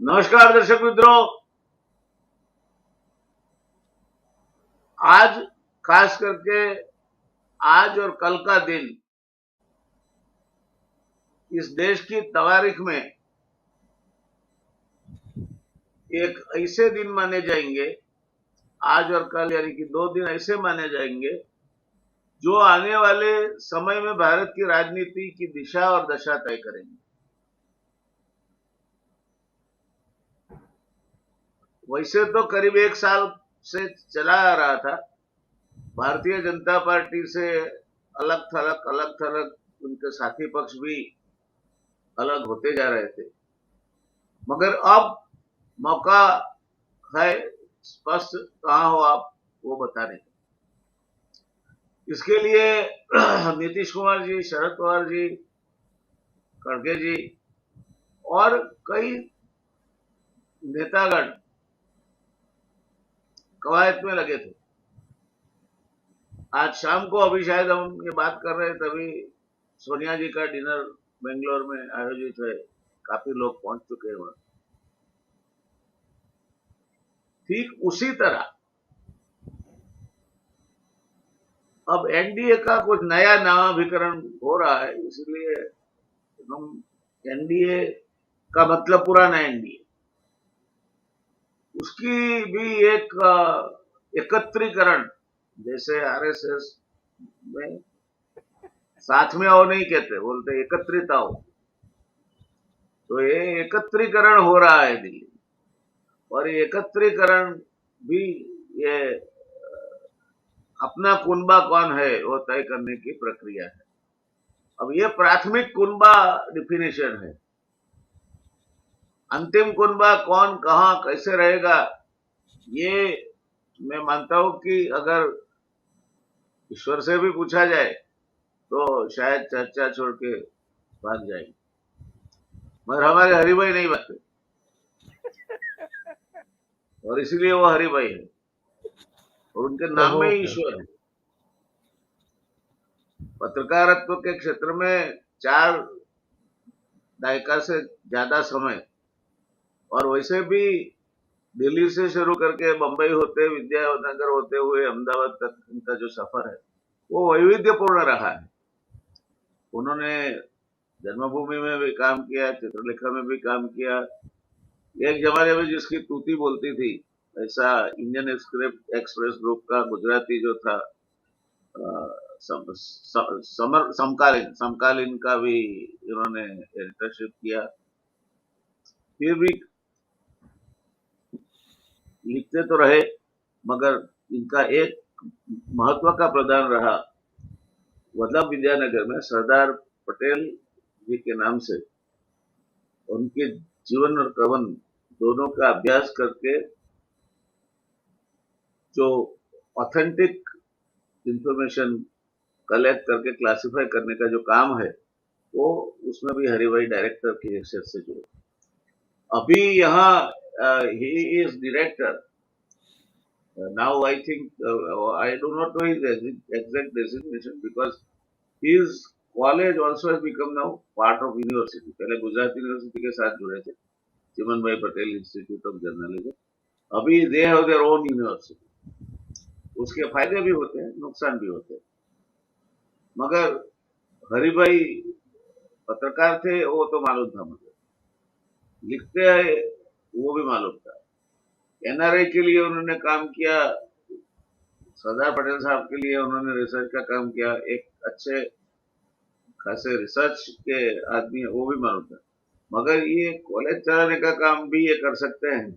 नमस्कार दर्शक मित्रों। आज खास करके आज और कल का दिन इस देश की तवारीख में एक ऐसे दिन माने जाएंगे। आज और कल यानी कि 2 दिन ऐसे माने जाएंगे जो आने वाले समय में भारत की राजनीति की दिशा और दशा तय करेंगे। वैसे तो करीब 1 साल से चला आ रहा था। भारतीय जनता पार्टी से अलग थलग उनके साथी पक्ष भी अलग होते जा रहे थे, मगर अब मौका है स्पष्ट कहां हो आप वो बताने का। इसके लिए नीतीश कुमार जी, शरद पवार जी, खड़गे जी और कई नेतागण कवायद में लगे थे। आज शाम को अभी शायद हम ये बात कर रहे हैं तभी सोनिया जी का डिनर बेंगलोर में आयोजित है। काफी लोग पहुंच चुके हैं वहां। ठीक उसी तरह अब एनडीए का कुछ नया नामाभिकरण हो रहा है, इसलिए हम एनडीए का मतलब पुराना एनडीए, उसकी भी एक एकत्रीकरण, जैसे आरएसएस में साथ में आओ नहीं कहते, बोलते एकत्रित आओ। तो ये एकत्रीकरण हो रहा है दिल्ली, और ये एकत्रीकरण भी ये अपना कुनबा कौन है वो तय करने की प्रक्रिया है। अब ये प्राथमिक कुनबा डिफिनेशन है। अंतिम कुनबा कौन कहां कैसे रहेगा, ये मैं मानता हूं कि अगर ईश्वर से भी पूछा जाए तो शायद चर्चा छोड़ के भाग जाएंगे, मगर हमारे हरिभाई नहीं बनते और इसीलिए वो हरिभाई है और उनके नाम में ही ओके ईश्वर ओके। है। पत्रकारित्व के क्षेत्र में 4 दायका से ज्यादा समय, और वैसे भी दिल्ली से शुरू करके बंबई होते, विद्यानगर होते हुए अहमदाबाद तक इनका जो सफर है वो वैविध्यपूर्ण रहा है। उन्होंने जन्मभूमि में भी काम किया, चित्रलेखा में भी काम किया। एक जमाने में जिसकी तूती बोलती थी, ऐसा इंडियन एक्सप्रेस ग्रुप का गुजराती जो था, समकालीन समकालीन का भी इन्होंने एडिटरशिप किया। फिर भी लिखते तो रहे, मगर इनका एक महत्व का प्रदान रहा वल्लभ विद्यानगर में सरदार पटेल जी के नाम से। उनके जीवन और कवन दोनों का अभ्यास करके जो ऑथेंटिक इंफॉर्मेशन कलेक्ट करके क्लासिफाई करने का जो काम है, वो उसमें भी हरिभाई डायरेक्टर की हैसियत से जुड़े। अभी यहाँ he is director now. I think I do not know his exact designation because his college also has become now part of university. पहले गुजरात यूनिवर्सिटी के साथ जुड़े थे, चिमन भाई पटेल इंस्टीट्यूट ऑफ जर्नलिज्म। अभी they have their own university. उसके फायदे भी होते हैं, नुकसान भी होते हैं, मगर हरिभाई पत्रकार थे वो तो मालूम था मुझे, लिखते हैं वो भी मालूम था। एनआरआई के लिए उन्होंने काम किया, सरदार पटेल साहब के लिए उन्होंने रिसर्च का काम किया। एक अच्छे खासे रिसर्च के आदमी है, वो भी मालूम था। मगर ये कॉलेज चलाने का काम भी ये कर सकते हैं,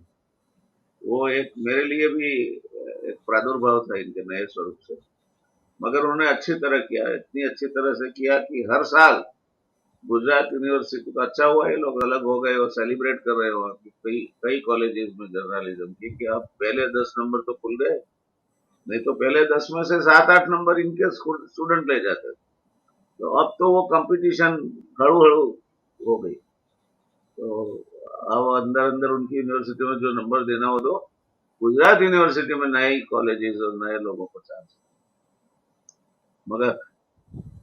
वो एक मेरे लिए भी एक प्रादुर्भाव था इनके नए स्वरूप से। मगर उन्होंने अच्छी तरह किया, इतनी अच्छी तरह से किया कि हर साल गुजरात यूनिवर्सिटी, तो अच्छा हुआ ये लोग अलग हो गए और सेलिब्रेट कर रहे हो कई कई कॉलेजेस में जर्नलिज्म की, कि अब पहले 10 नंबर तो खुल गए, नहीं तो पहले 10 में से 7-8 नंबर इनके स्टूडेंट ले जाते थे। तो अब तो वो कंपटीशन हड़ू हड़ू हो गई। तो अब अंदर अंदर उनकी यूनिवर्सिटी में जो नंबर देना हो तो गुजरात यूनिवर्सिटी में नए कॉलेजेस और नए लोगों को चांस। मगर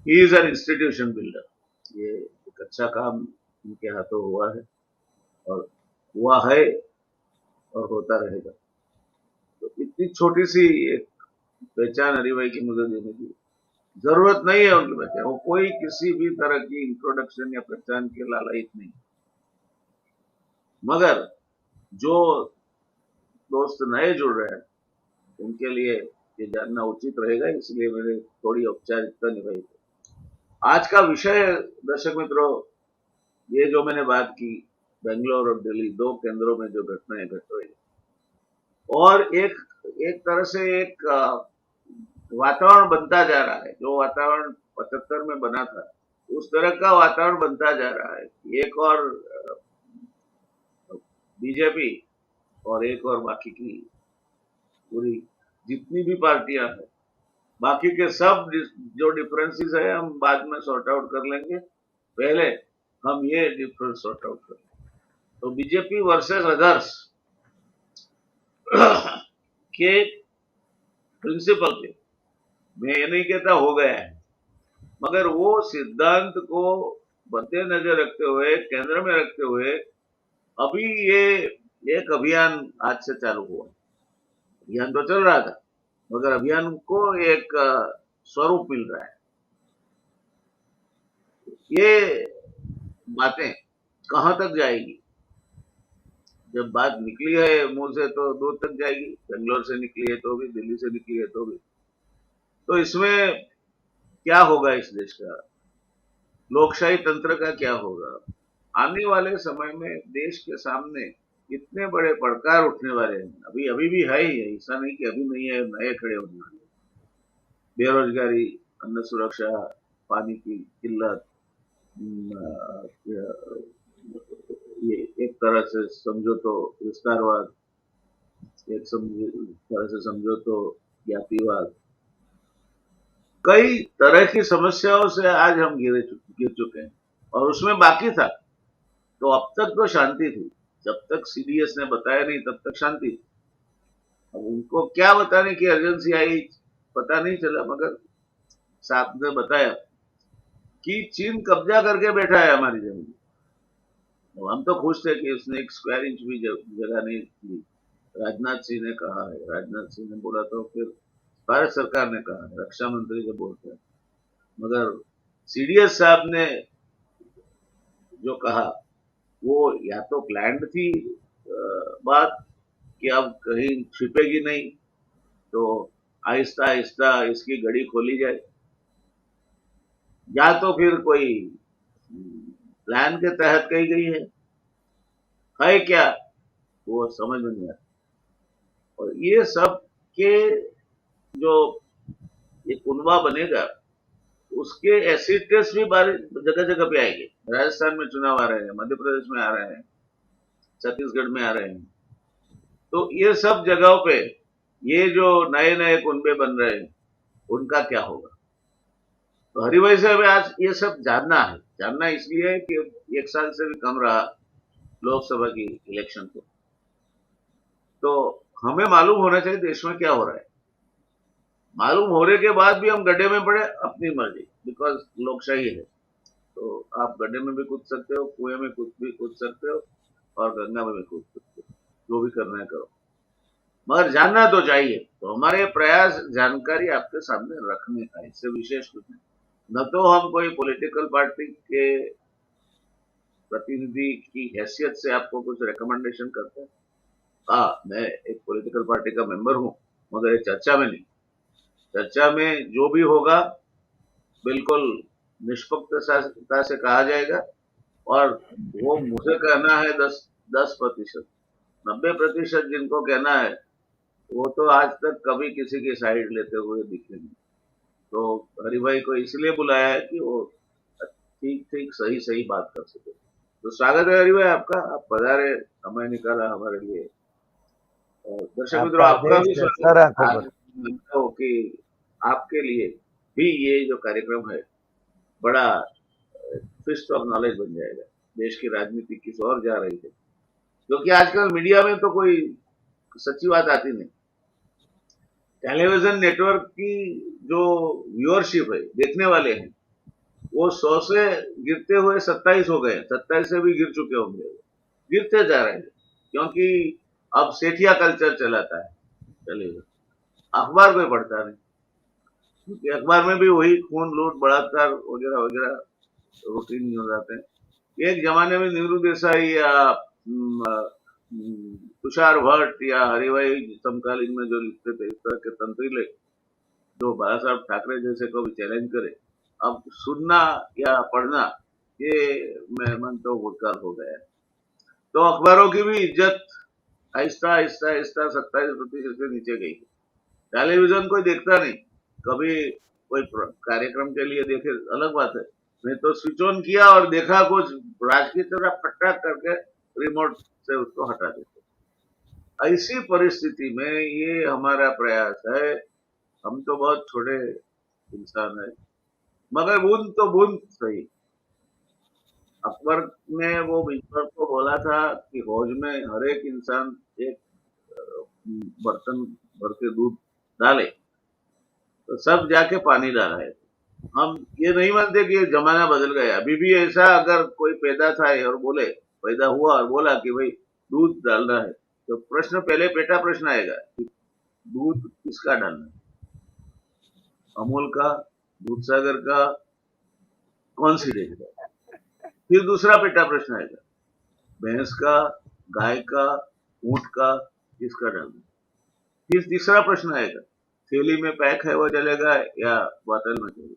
he is an institution builder. ये एक अच्छा काम इनके हाथों हुआ है और हुआ है और होता रहेगा। तो इतनी छोटी सी एक पहचान हरिभाई की मुझे देने की जरूरत नहीं है। उनकी पहचान, वो कोई किसी भी तरह की इंट्रोडक्शन या पहचान के लालच नहीं। मगर जो दोस्त नए जुड़ रहे हैं उनके लिए ये जानना उचित रहेगा, इसलिए मैंने थोड़ी औपचारिकता निभाई। आज का विषय दर्शक मित्रों, ये जो मैंने बात की, बेंगलोर और दिल्ली दो केंद्रों में जो घटनाएं घट रही, और एक एक तरह से एक वातावरण बनता जा रहा है। जो वातावरण 75 में बना था, उस तरह का वातावरण बनता जा रहा है। एक और बीजेपी और एक और बाकी की पूरी जितनी भी पार्टियां हैं, बाकी के सब जो डिफरेंसेस है हम बाद में सॉर्ट आउट कर लेंगे। पहले हम ये डिफरेंस सॉर्ट आउट कर लेंगे। तो बीजेपी वर्सेस अदर्स के प्रिंसिपल पे मैं ये नहीं कहता हो गया है, मगर वो सिद्धांत को मद्देनजर रखते हुए, केंद्र में रखते हुए, अभी ये एक अभियान आज से चालू हुआ। अभियान तो चल रहा था, मगर अभियान को एक स्वरूप मिल रहा है। ये बातें कहां तक जाएगी? जब बात निकली है मुंह से तो दूर तक जाएगी। बेंगलोर से निकली है तो भी, दिल्ली से निकली है तो भी। तो इसमें क्या होगा इस देश का, लोकशाही तंत्र का क्या होगा? आने वाले समय में देश के सामने इतने बड़े पड़कार उठने वाले हैं। अभी अभी भी है ही है, ऐसा नहीं कि अभी नहीं है, नए खड़े होने वाले। बेरोजगारी, अन्न सुरक्षा, पानी की किल्लत, ये एक तरह से समझो तो विस्तारवाद, एक तरह से समझो तो जातिवाद, कई तरह की समस्याओं से आज हम गिर चुके हैं। और उसमें बाकी था तो अब तक तो शांति थी। जब तक सीडीएस ने बताया नहीं तब तक शांति थी। अब उनको क्या बताने की अर्जेंसी आई पता नहीं चला, मगर साहब ने बताया कि चीन कब्जा करके बैठा है हमारी जमीन। हम तो खुश थे कि उसने एक स्क्वायर इंच भी जगह नहीं ली। राजनाथ सिंह ने कहा है, राजनाथ सिंह ने बोला तो फिर भारत सरकार ने कहा है, रक्षा मंत्री जो बोलते हैं। मगर सीडीएस साहब ने जो कहा वो या तो प्लान्ड थी बात कि अब कहीं छिपेगी नहीं, तो आहिस्ता आहिस्ता इसकी गड़ी खोली जाए, या तो फिर कोई प्लान के तहत कही गई है क्या वो समझ में नहीं आता। और ये सब के जो एक कुनबा बनेगा, उसके एसिड टेस्ट भी जगह जगह पे आएंगे। राजस्थान में चुनाव आ रहे हैं, मध्य प्रदेश में आ रहे हैं, छत्तीसगढ़ में आ रहे हैं। तो ये सब जगहों पे ये जो नए नए कुनबे बन रहे हैं उनका क्या होगा? तो हरिभाई से हमें आज ये सब जानना है। जानना इसलिए है कि 1 साल से भी कम रहा लोकसभा की इलेक्शन को, तो हमें मालूम होना चाहिए देश में क्या हो रहा है। मालूम होने के बाद भी हम गड्ढे में पड़े अपनी मर्जी, बिकॉज लोकशाही है। तो आप गड्ढे में भी कूद सकते हो, कुएं में भी कूद सकते हो, और गंगा में भी कूद सकते हो, जो भी करना है करो, मगर जानना तो चाहिए। तो हमारे प्रयास जानकारी आपके सामने रखने का, इससे विशेष कुछ नहीं। न तो हम कोई पॉलिटिकल पार्टी के प्रतिनिधि की हैसियत से आपको कुछ रिकमेंडेशन करते हैं। हाँ, मैं एक पॉलिटिकल पार्टी का मेंबर हूं, मगर ये चर्चा में नहीं। चर्चा में जो भी होगा बिल्कुल निष्पक्षता से कहा जाएगा, और वो मुझे कहना है 10% 90% जिनको कहना है वो तो आज तक कभी किसी की साइड लेते हुए दिखे नहीं। तो हरिभाई को इसलिए बुलाया है कि वो ठीक ठीक सही सही बात कर सके। तो स्वागत है हरिभाई आपका, आप पधारे, समय निकाला हमारे लिए। और दर्शक मित्रों आपका आपका भी आदेश है स्वागत सर, है। आपको आज मानता हूं कि आपके लिए भी ये जो कार्यक्रम है बड़ा फिस्ट ऑफ नॉलेज बन जाएगा। देश की राजनीति किस ओर जा रही है, क्योंकि आजकल मीडिया में तो कोई सच्ची बात आती नहीं। टेलीविजन नेटवर्क की जो व्यूअरशिप है, देखने वाले हैं, वो 100 से गिरते हुए 27 हो गए, 27 से भी गिर चुके होंगे, गिरते जा रहे हैं। क्योंकि अब सेठिया कल्चर चलाता है, चलेगा, अखबार कोई पढ़ता नहीं, क्योंकि अखबार में भी वही खून लूट बलात्कार वगैरह वगैरह रूटीन हो जाते हैं। एक जमाने में नीरू देसाई या तुषार भट्ट या हरिभाई समकालीन में जो लिखते थे, इस तरह के तंत्रीले जो बाला साहब ठाकरे जैसे को भी चैलेंज करे, अब सुनना या पढ़ना ये मैं मानता हूँ भूतकाल हो गया है। तो अखबारों की भी इज्जत आहिस्ता आहिस्ता आहिस्ता 27% से नीचे गई। टेलीविजन कोई देखता नहीं, कभी कोई कार्यक्रम के लिए देखे अलग बात है, नहीं तो स्विच ऑन किया और देखा कुछ राज की तरह फटाक करके रिमोट से उसको हटा देते। ऐसी परिस्थिति में ये हमारा प्रयास है, हम तो बहुत छोटे इंसान है, मगर बूंद तो बूंद सही। अकबर ने वो बीचवर को बोला था कि हौज में हर एक इंसान एक बर्तन भर के दूध डाले, तो सब जाके पानी डाला है। हम ये नहीं मानते कि ये जमाना बदल गया। अभी भी ऐसा अगर कोई पैदा था और बोले, पैदा हुआ और बोला कि भाई दूध डालना है, तो प्रश्न पहले पेटा प्रश्न आएगा, दूध किसका डालना है, अमूल का, दूध सागर का, कौन सी डेयरी का। फिर दूसरा पेटा प्रश्न आएगा, भैंस का, गाय का, ऊंट का, किसका डालना। फिर तीसरा प्रश्न आएगा, थैली में पैक है वो चलेगा या बोतल में चलेगा।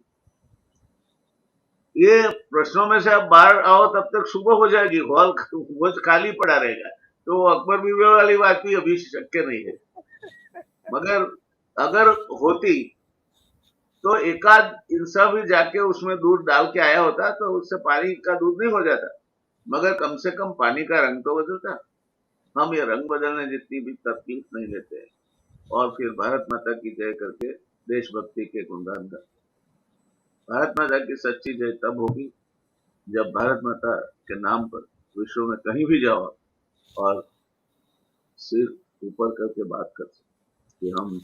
ये प्रश्नों में से आप बाहर आओ तब तक सुबह हो जाएगी, हॉल खाली पड़ा रहेगा। तो अकबर बीबी वाली बात भी अभी शक्य नहीं है, मगर अगर होती तो एकाद इंसान भी जाके उसमें दूध डाल के आया होता तो उससे पानी का दूध नहीं हो जाता, मगर कम से कम पानी का रंग तो बदलता। हम ये रंग बदलने जितनी भी तकलीफ नहीं लेते हैं, और फिर भारत माता की जय करके देशभक्ति के गुणगान का। भारत माता की सच्ची जय तब होगी जब भारत माता के नाम पर विश्व में कहीं भी जाओ और सिर ऊपर करके बात कर सकते कि हम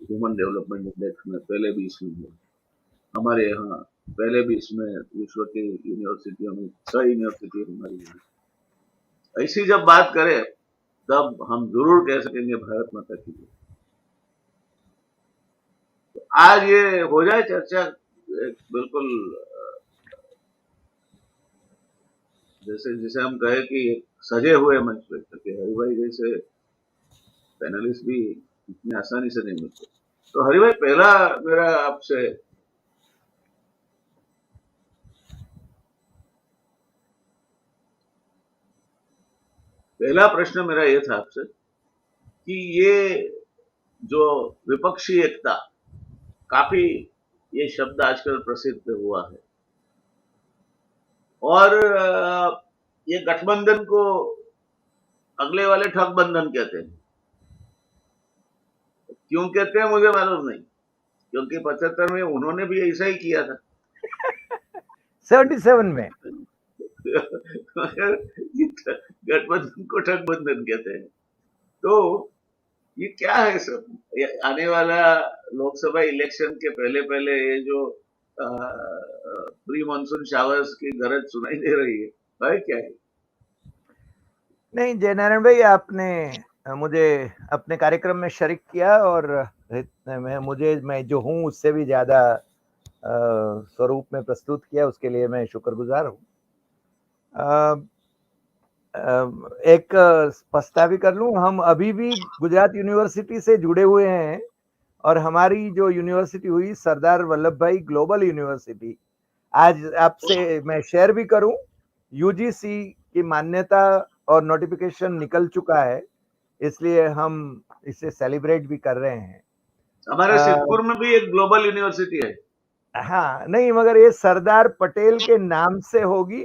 ह्यूमन डेवलपमेंट इंडेक्स में पहले 20 में हैं, हमारे यहाँ पहले 20 में विश्व की यूनिवर्सिटियों में 6 यूनिवर्सिटी हमारी है। ऐसी जब बात करें तब हम जरूर कह सकेंगे भारत माता की जय। तो आज ये हो जाए चर्चा बिल्कुल जैसे जिसे हम कहे कि सजे हुए मंच पे, क्योंकि हरिभाई जैसे पैनलिस्ट भी इतनी आसानी से नहीं मिलते। तो हरिभाई, पहला मेरा आपसे पहला प्रश्न मेरा ये था आपसे कि ये जो विपक्षी एकता, काफी ये शब्द आजकल प्रसिद्ध हुआ है, और ये गठबंधन को अगले वाले ठगबंधन कहते हैं। क्यों कहते हैं मुझे मालूम नहीं, क्योंकि 75 में उन्होंने भी ऐसा ही किया था। 77 में गठबंधन को ठगबंधन कहते हैं। तो ये क्या है सब, आने वाला लोकसभा इलेक्शन के पहले पहले ये जो प्री मानसून शावर्स की गरज सुनाई दे रही है, भाई क्या है? नहीं, जयनारायण भाई, आपने मुझे अपने कार्यक्रम में शरीक किया और मैं जो हूँ उससे भी ज्यादा स्वरूप में प्रस्तुत किया, उसके लिए मैं शुक्रगुजार हूँ। एक स्पष्टता भी कर लूं, हम अभी भी गुजरात यूनिवर्सिटी से जुड़े हुए हैं और हमारी जो यूनिवर्सिटी हुई सरदार वल्लभ भाई ग्लोबल यूनिवर्सिटी, आज आपसे मैं शेयर भी करूं, यूजीसी की मान्यता और नोटिफिकेशन निकल चुका है, इसलिए हम इसे सेलिब्रेट भी कर रहे हैं। हमारे सिद्धपुर में भी एक ग्लोबल यूनिवर्सिटी है। हाँ, नहीं, मगर ये सरदार पटेल के नाम से होगी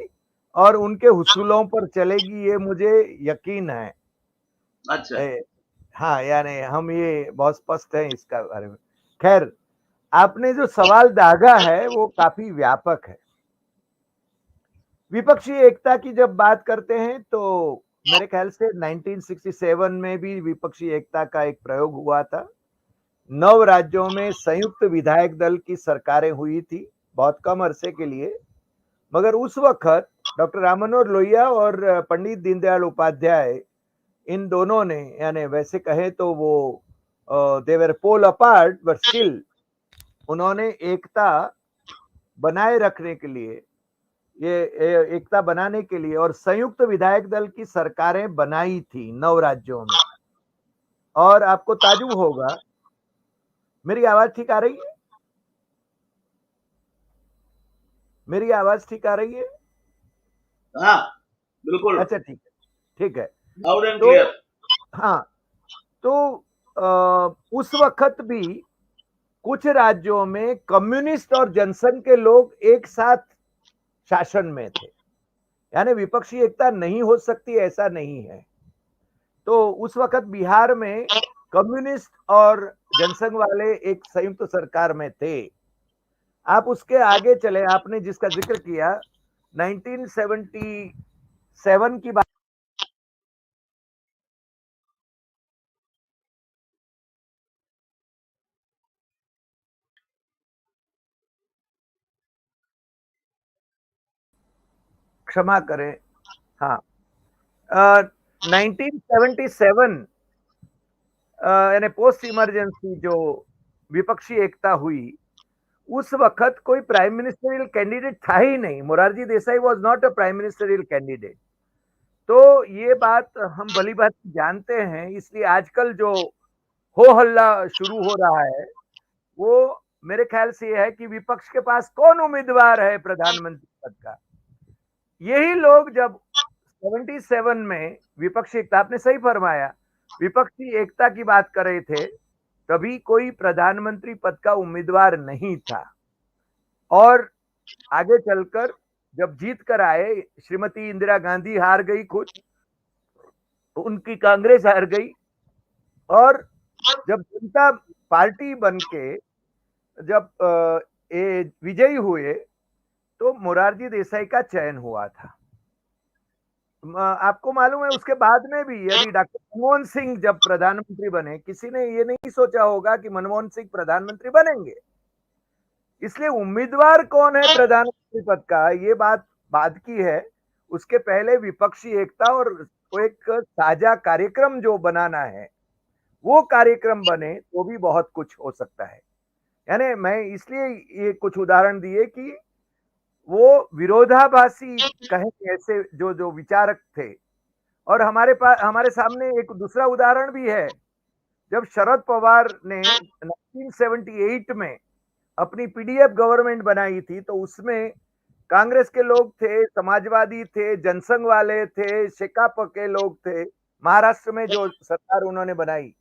और उनके हुसूलों पर चलेगी, ये मुझे यकीन है। अच्छा, हाँ, यानी हम ये बहुत स्पष्ट हैं इसका बारे में। खैर, आपने जो सवाल दागा है वो काफी व्यापक है। विपक्षी एकता की जब बात करते हैं तो मेरे ख्याल से 1967 में भी विपक्षी एकता का एक प्रयोग हुआ था। 9 राज्यों में संयुक्त विधायक दल की सरकारें हुई थी, बहुत कम अरसे के लिए, मगर उस वक्त डॉक्टर राम मनोहर लोहिया और पंडित दीनदयाल उपाध्याय, इन दोनों ने, यानी वैसे कहे तो वो दे वर पोल अपार्ट बट स्टिल उन्होंने एकता बनाए रखने के लिए, एकता बनाने के लिए और संयुक्त विधायक दल की सरकारें बनाई थी 9 राज्यों में। और आपको ताजुब होगा, मेरी आवाज ठीक आ रही है? मेरी आवाज ठीक आ रही है? हाँ बिल्कुल, अच्छा, ठीक है, ठीक है। लाउड एंड तो क्लियर। हाँ, तो उस वक्त भी कुछ राज्यों में कम्युनिस्ट और जनसंघ के लोग एक साथ शासन में थे, यानी विपक्षी एकता नहीं हो सकती ऐसा नहीं है। तो उस वक्त बिहार में कम्युनिस्ट और जनसंघ वाले एक संयुक्त सरकार में थे। आप उसके आगे चले, आपने जिसका जिक्र किया 1977 की बात, क्षमा करें, हाँ, 1977 यानी पोस्ट इमरजेंसी जो विपक्षी एकता हुई, उस वक्त कोई प्राइम मिनिस्टरियल कैंडिडेट था ही नहीं। Morarji Desai was not a prime ministerial candidate. तो ये बात हम भली बात जानते हैं, इसलिए आजकल जो हो हल्ला शुरू हो रहा है वो मेरे ख्याल से ये है कि विपक्ष के पास कौन उम्मीदवार है प्रधानमंत्री पद का। यही लोग जब 77 में विपक्षी एकता, आपने सही फरमाया, विपक्षी एकता की बात कर रहे थे, तभी कोई प्रधानमंत्री पद का उम्मीदवार नहीं था। और आगे चलकर जब जीत कर आए, श्रीमती इंदिरा गांधी हार गई खुद, उनकी कांग्रेस हार गई, और जब जनता पार्टी बन के जब ये विजयी हुए तो मोरारजी देसाई का चयन हुआ था। आपको मालूम है उसके बाद में भी यदि डॉक्टर मनमोहन सिंह जब प्रधानमंत्री बने, किसी ने ये नहीं सोचा होगा कि मनमोहन सिंह प्रधानमंत्री बनेंगे। इसलिए उम्मीदवार कौन है प्रधानमंत्री पद का, ये बात बाद की है। उसके पहले विपक्षी एकता और वो एक साझा कार्यक्रम जो बनाना है, वो कार्यक्रम बने तो भी बहुत कुछ हो सकता है। यानी मैं इसलिए ये कुछ उदाहरण दिए कि वो विरोधाभासी कहें ऐसे जो जो विचारक थे। और हमारे पास, हमारे सामने एक दूसरा उदाहरण भी है। जब शरद पवार ने 1978 में अपनी पीडीएफ गवर्नमेंट बनाई थी तो उसमें कांग्रेस के लोग थे, समाजवादी थे, जनसंघ वाले थे, शेकाप के लोग थे, महाराष्ट्र में जो सरकार उन्होंने बनाई।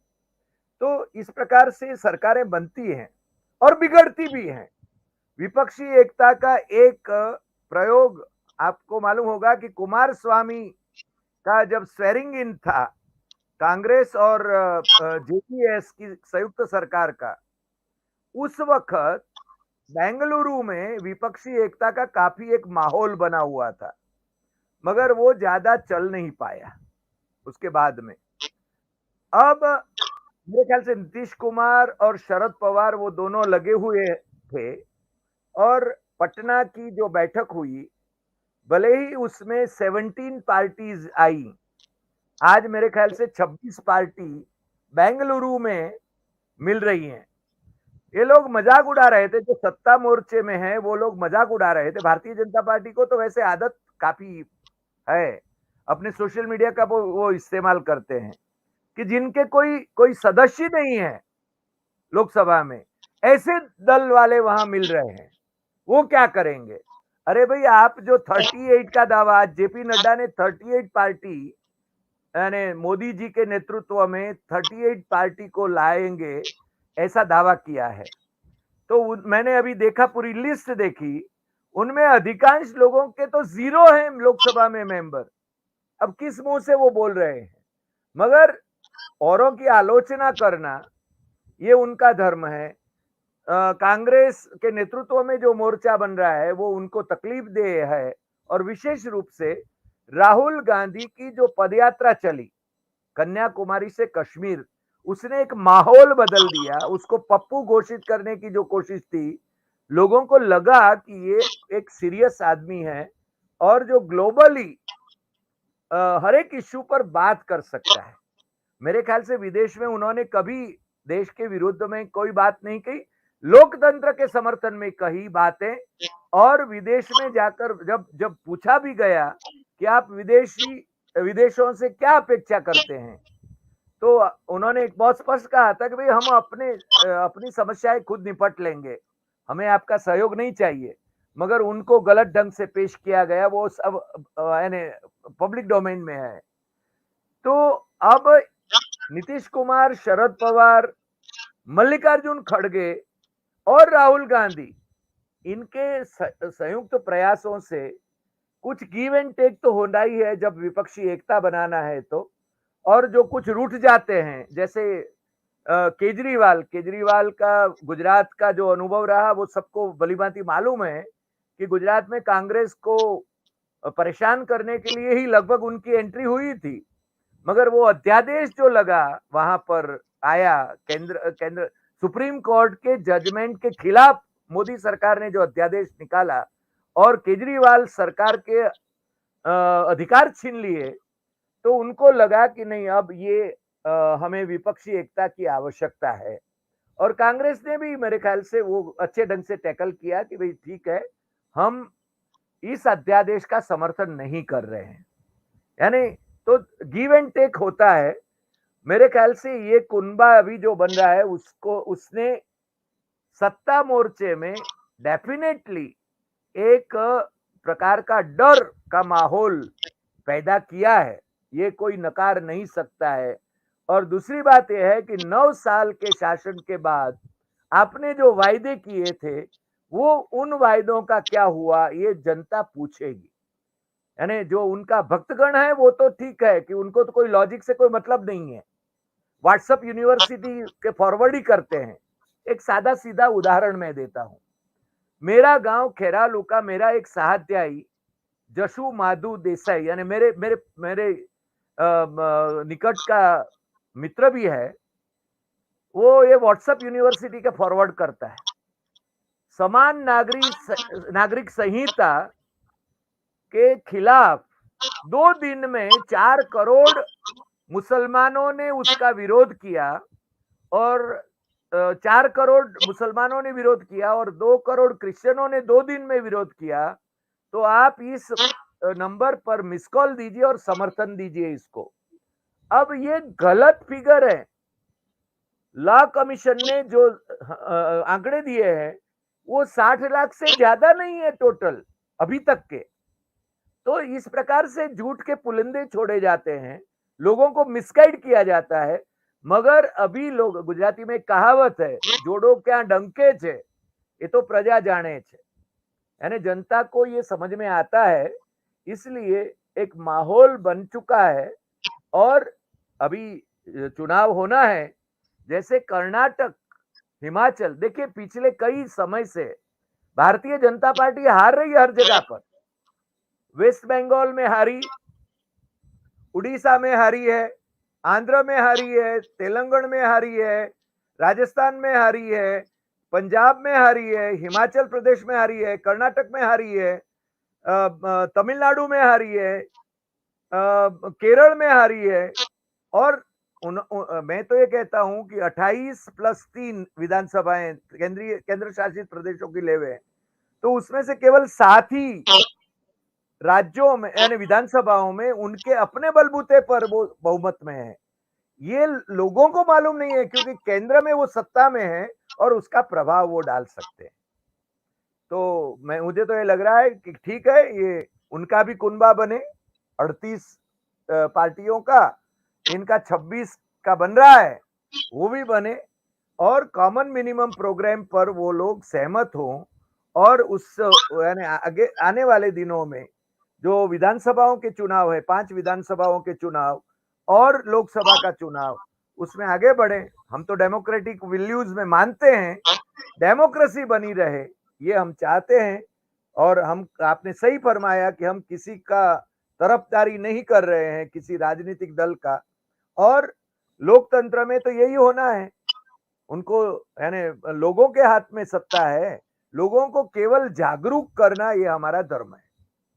तो इस प्रकार से सरकारें बनती हैं और बिगड़ती भी हैं। विपक्षी एकता का एक प्रयोग आपको मालूम होगा कि कुमार स्वामी का जब स्वेरिंग इन था कांग्रेस और जेडीएस की संयुक्त सरकार का, उस वक्त बेंगलुरु में विपक्षी एकता का काफी एक माहौल बना हुआ था, मगर वो ज्यादा चल नहीं पाया उसके बाद में। अब मेरे ख्याल से नीतीश कुमार और शरद पवार वो दोनों लगे हुए थे, और पटना की जो बैठक हुई, भले ही उसमें 17 पार्टीज आई, आज मेरे ख्याल से 26 पार्टी बेंगलुरु में मिल रही हैं। ये लोग मजाक उड़ा रहे थे, जो सत्ता मोर्चे में है वो लोग मजाक उड़ा रहे थे। भारतीय जनता पार्टी को तो वैसे आदत काफी है, अपने सोशल मीडिया का वो इस्तेमाल करते हैं कि जिनके कोई कोई सदस्य नहीं है लोकसभा में, ऐसे दल वाले वहां मिल रहे हैं, वो क्या करेंगे। अरे भाई, आप जो 38 का दावा, जेपी नड्डा ने 38 पार्टी यानी मोदी जी के नेतृत्व में 38 पार्टी को लाएंगे ऐसा दावा किया है। तो मैंने अभी देखा, पूरी लिस्ट देखी, उनमें अधिकांश लोगों के तो 0 हैं लोकसभा में मेंबर। अब किस मुंह से वो बोल रहे हैं, मगर औरों की आलोचना करना ये उनका धर्म है। कांग्रेस के नेतृत्व में जो मोर्चा बन रहा है वो उनको तकलीफ दे है। और विशेष रूप से राहुल गांधी की जो पदयात्रा चली कन्याकुमारी से कश्मीर, उसने एक माहौल बदल दिया। उसको पप्पू घोषित करने की जो कोशिश थी, लोगों को लगा कि ये एक सीरियस आदमी है और जो ग्लोबली हर एक इश्यू पर बात कर सकता है। मेरे ख्याल से विदेश में उन्होंने कभी देश के विरुद्ध में कोई बात नहीं कही, लोकतंत्र के समर्थन में कही बातें। और विदेश में जाकर जब जब पूछा भी गया कि आप विदेशों से क्या अपेक्षा करते हैं, तो उन्होंने एक बहुत स्पष्ट कहा था कि भाई हम अपनी समस्याएं खुद निपट लेंगे, हमें आपका सहयोग नहीं चाहिए। मगर उनको गलत ढंग से पेश किया गया, वो सब यानी पब्लिक डोमेन में है। तो अब नीतीश कुमार, शरद पवार, मल्लिकार्जुन खड़गे और राहुल गांधी, इनके संयुक्त प्रयासों से कुछ गिव एंड टेक तो होना ही है जब विपक्षी एकता बनाना है तो। और जो कुछ रूठ जाते हैं, जैसे केजरीवाल का गुजरात का जो अनुभव रहा वो सबको भलीभांति मालूम है कि गुजरात में कांग्रेस को परेशान करने के लिए ही लगभग उनकी एंट्री हुई थी। मगर वो अध्यादेश जो लगा वहां पर आया, केंद्र सुप्रीम कोर्ट के जजमेंट के खिलाफ मोदी सरकार ने जो अध्यादेश निकाला और केजरीवाल सरकार के अधिकार छीन लिए, तो उनको लगा कि नहीं, अब ये हमें विपक्षी एकता की आवश्यकता है। और कांग्रेस ने भी मेरे ख्याल से वो अच्छे ढंग से टैकल किया कि भाई ठीक है, हम इस अध्यादेश का समर्थन नहीं कर रहे हैं। यानी तो गिव एंड टेक होता है। मेरे ख्याल से ये कुनबा अभी जो बन रहा है उसने सत्ता मोर्चे में डेफिनेटली एक प्रकार का डर का माहौल पैदा किया है, ये कोई नकार नहीं सकता है। और दूसरी बात यह है कि 9 साल के शासन के बाद आपने जो वायदे किए थे वो उन वायदों का क्या हुआ, ये जनता पूछेगी। यानी जो उनका भक्तगण है वो तो ठीक है कि उनको तो कोई लॉजिक से कोई मतलब नहीं है, व्हाट्सएप यूनिवर्सिटी के फॉरवर्ड ही करते हैं। एक सादा सीधा उदाहरण मैं देता हूं। मेरा गांव खेरालू का मेरा एक सहाध्यायी जशु माधु देसाई, यानी मेरे मेरे मेरे निकट का मित्र भी है, वो ये व्हाट्सएप यूनिवर्सिटी के फॉरवर्ड करता है। समान नागरिक संहिता के खिलाफ 2 दिन में 4 करोड़ मुसलमानों ने उसका विरोध किया और 4 करोड़ मुसलमानों ने विरोध किया और 2 करोड़ क्रिश्चियनों ने 2 दिन में विरोध किया। तो आप इस नंबर पर मिस कॉल दीजिए और समर्थन दीजिए इसको। अब ये गलत फिगर है। लॉ कमीशन ने जो आंकड़े दिए हैं वो 60 लाख से ज्यादा नहीं है टोटल अभी तक के। तो इस प्रकार से झूठ के पुलिंदे छोड़े जाते हैं, लोगों को मिसगाइड किया जाता है। मगर अभी लोग, गुजराती में कहावत है, जोड़ो क्या डंके छे, ये तो प्रजा जाने छे। यानी जनता को ये समझ में आता है, इसलिए एक माहौल बन चुका है। और अभी चुनाव होना है, जैसे कर्नाटक, हिमाचल, देखिए पिछले कई समय से भारतीय जनता पार्टी हार रही है हर जगह पर। वेस्ट बंगाल में हारी, उड़ीसा में हारी है, आंध्र में हारी है, तेलंगाना में हारी है, राजस्थान में हारी है, पंजाब में हारी है, हिमाचल प्रदेश में हारी है, कर्नाटक में हारी है, तमिलनाडु में हारी है, केरल में हारी है। और मैं तो ये कहता हूं कि 28 + 3 विधानसभाएं केंद्र शासित प्रदेशों की लेवे, तो उसमें से केवल 7 ही राज्यों में यानी विधानसभाओं में उनके अपने बलबूते पर वो बहुमत में है। ये लोगों को मालूम नहीं है क्योंकि केंद्र में वो सत्ता में है और उसका प्रभाव वो डाल सकते हैं। तो मुझे तो ये लग रहा है कि ठीक है, ये उनका भी कुनबा बने 38 पार्टियों का, इनका 26 का बन रहा है, वो भी बने और कॉमन मिनिमम प्रोग्राम पर वो लोग सहमत हों। और उस यानी आगे आने वाले दिनों में जो विधानसभाओं के चुनाव है, 5 विधानसभाओं के चुनाव और लोकसभा का चुनाव, उसमें आगे बढ़े। हम तो डेमोक्रेटिक वैल्यूज में मानते हैं, डेमोक्रेसी बनी रहे ये हम चाहते हैं। और हम, आपने सही फरमाया कि हम किसी का तरफदारी नहीं कर रहे हैं, किसी राजनीतिक दल का। और लोकतंत्र में तो यही होना है, उनको यानी लोगों के हाथ में सत्ता है, लोगों को केवल जागरूक करना ये हमारा धर्म है।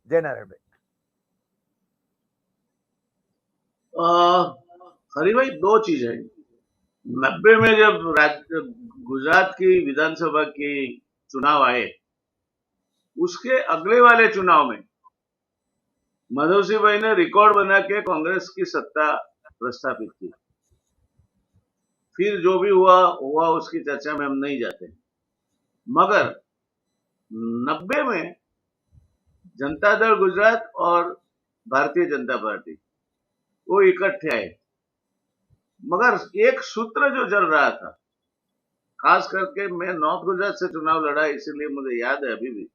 जय नारायण भाई। हरी भाई, दो चीज है। 90 में जब गुजरात की विधानसभा की चुनाव आए, उसके अगले वाले चुनाव में माधव सिंह भाई ने रिकॉर्ड बना के कांग्रेस की सत्ता प्रस्थापित की। फिर जो भी हुआ हुआ, उसकी चर्चा में हम नहीं जाते, मगर 90 में जनता दल गुजरात और भारतीय जनता पार्टी वो इकट्ठे आए, मगर एक सूत्र जो चल रहा था, खास करके मैं नॉर्थ गुजरात से चुनाव लड़ा, इसीलिए मुझे याद है अभी भी,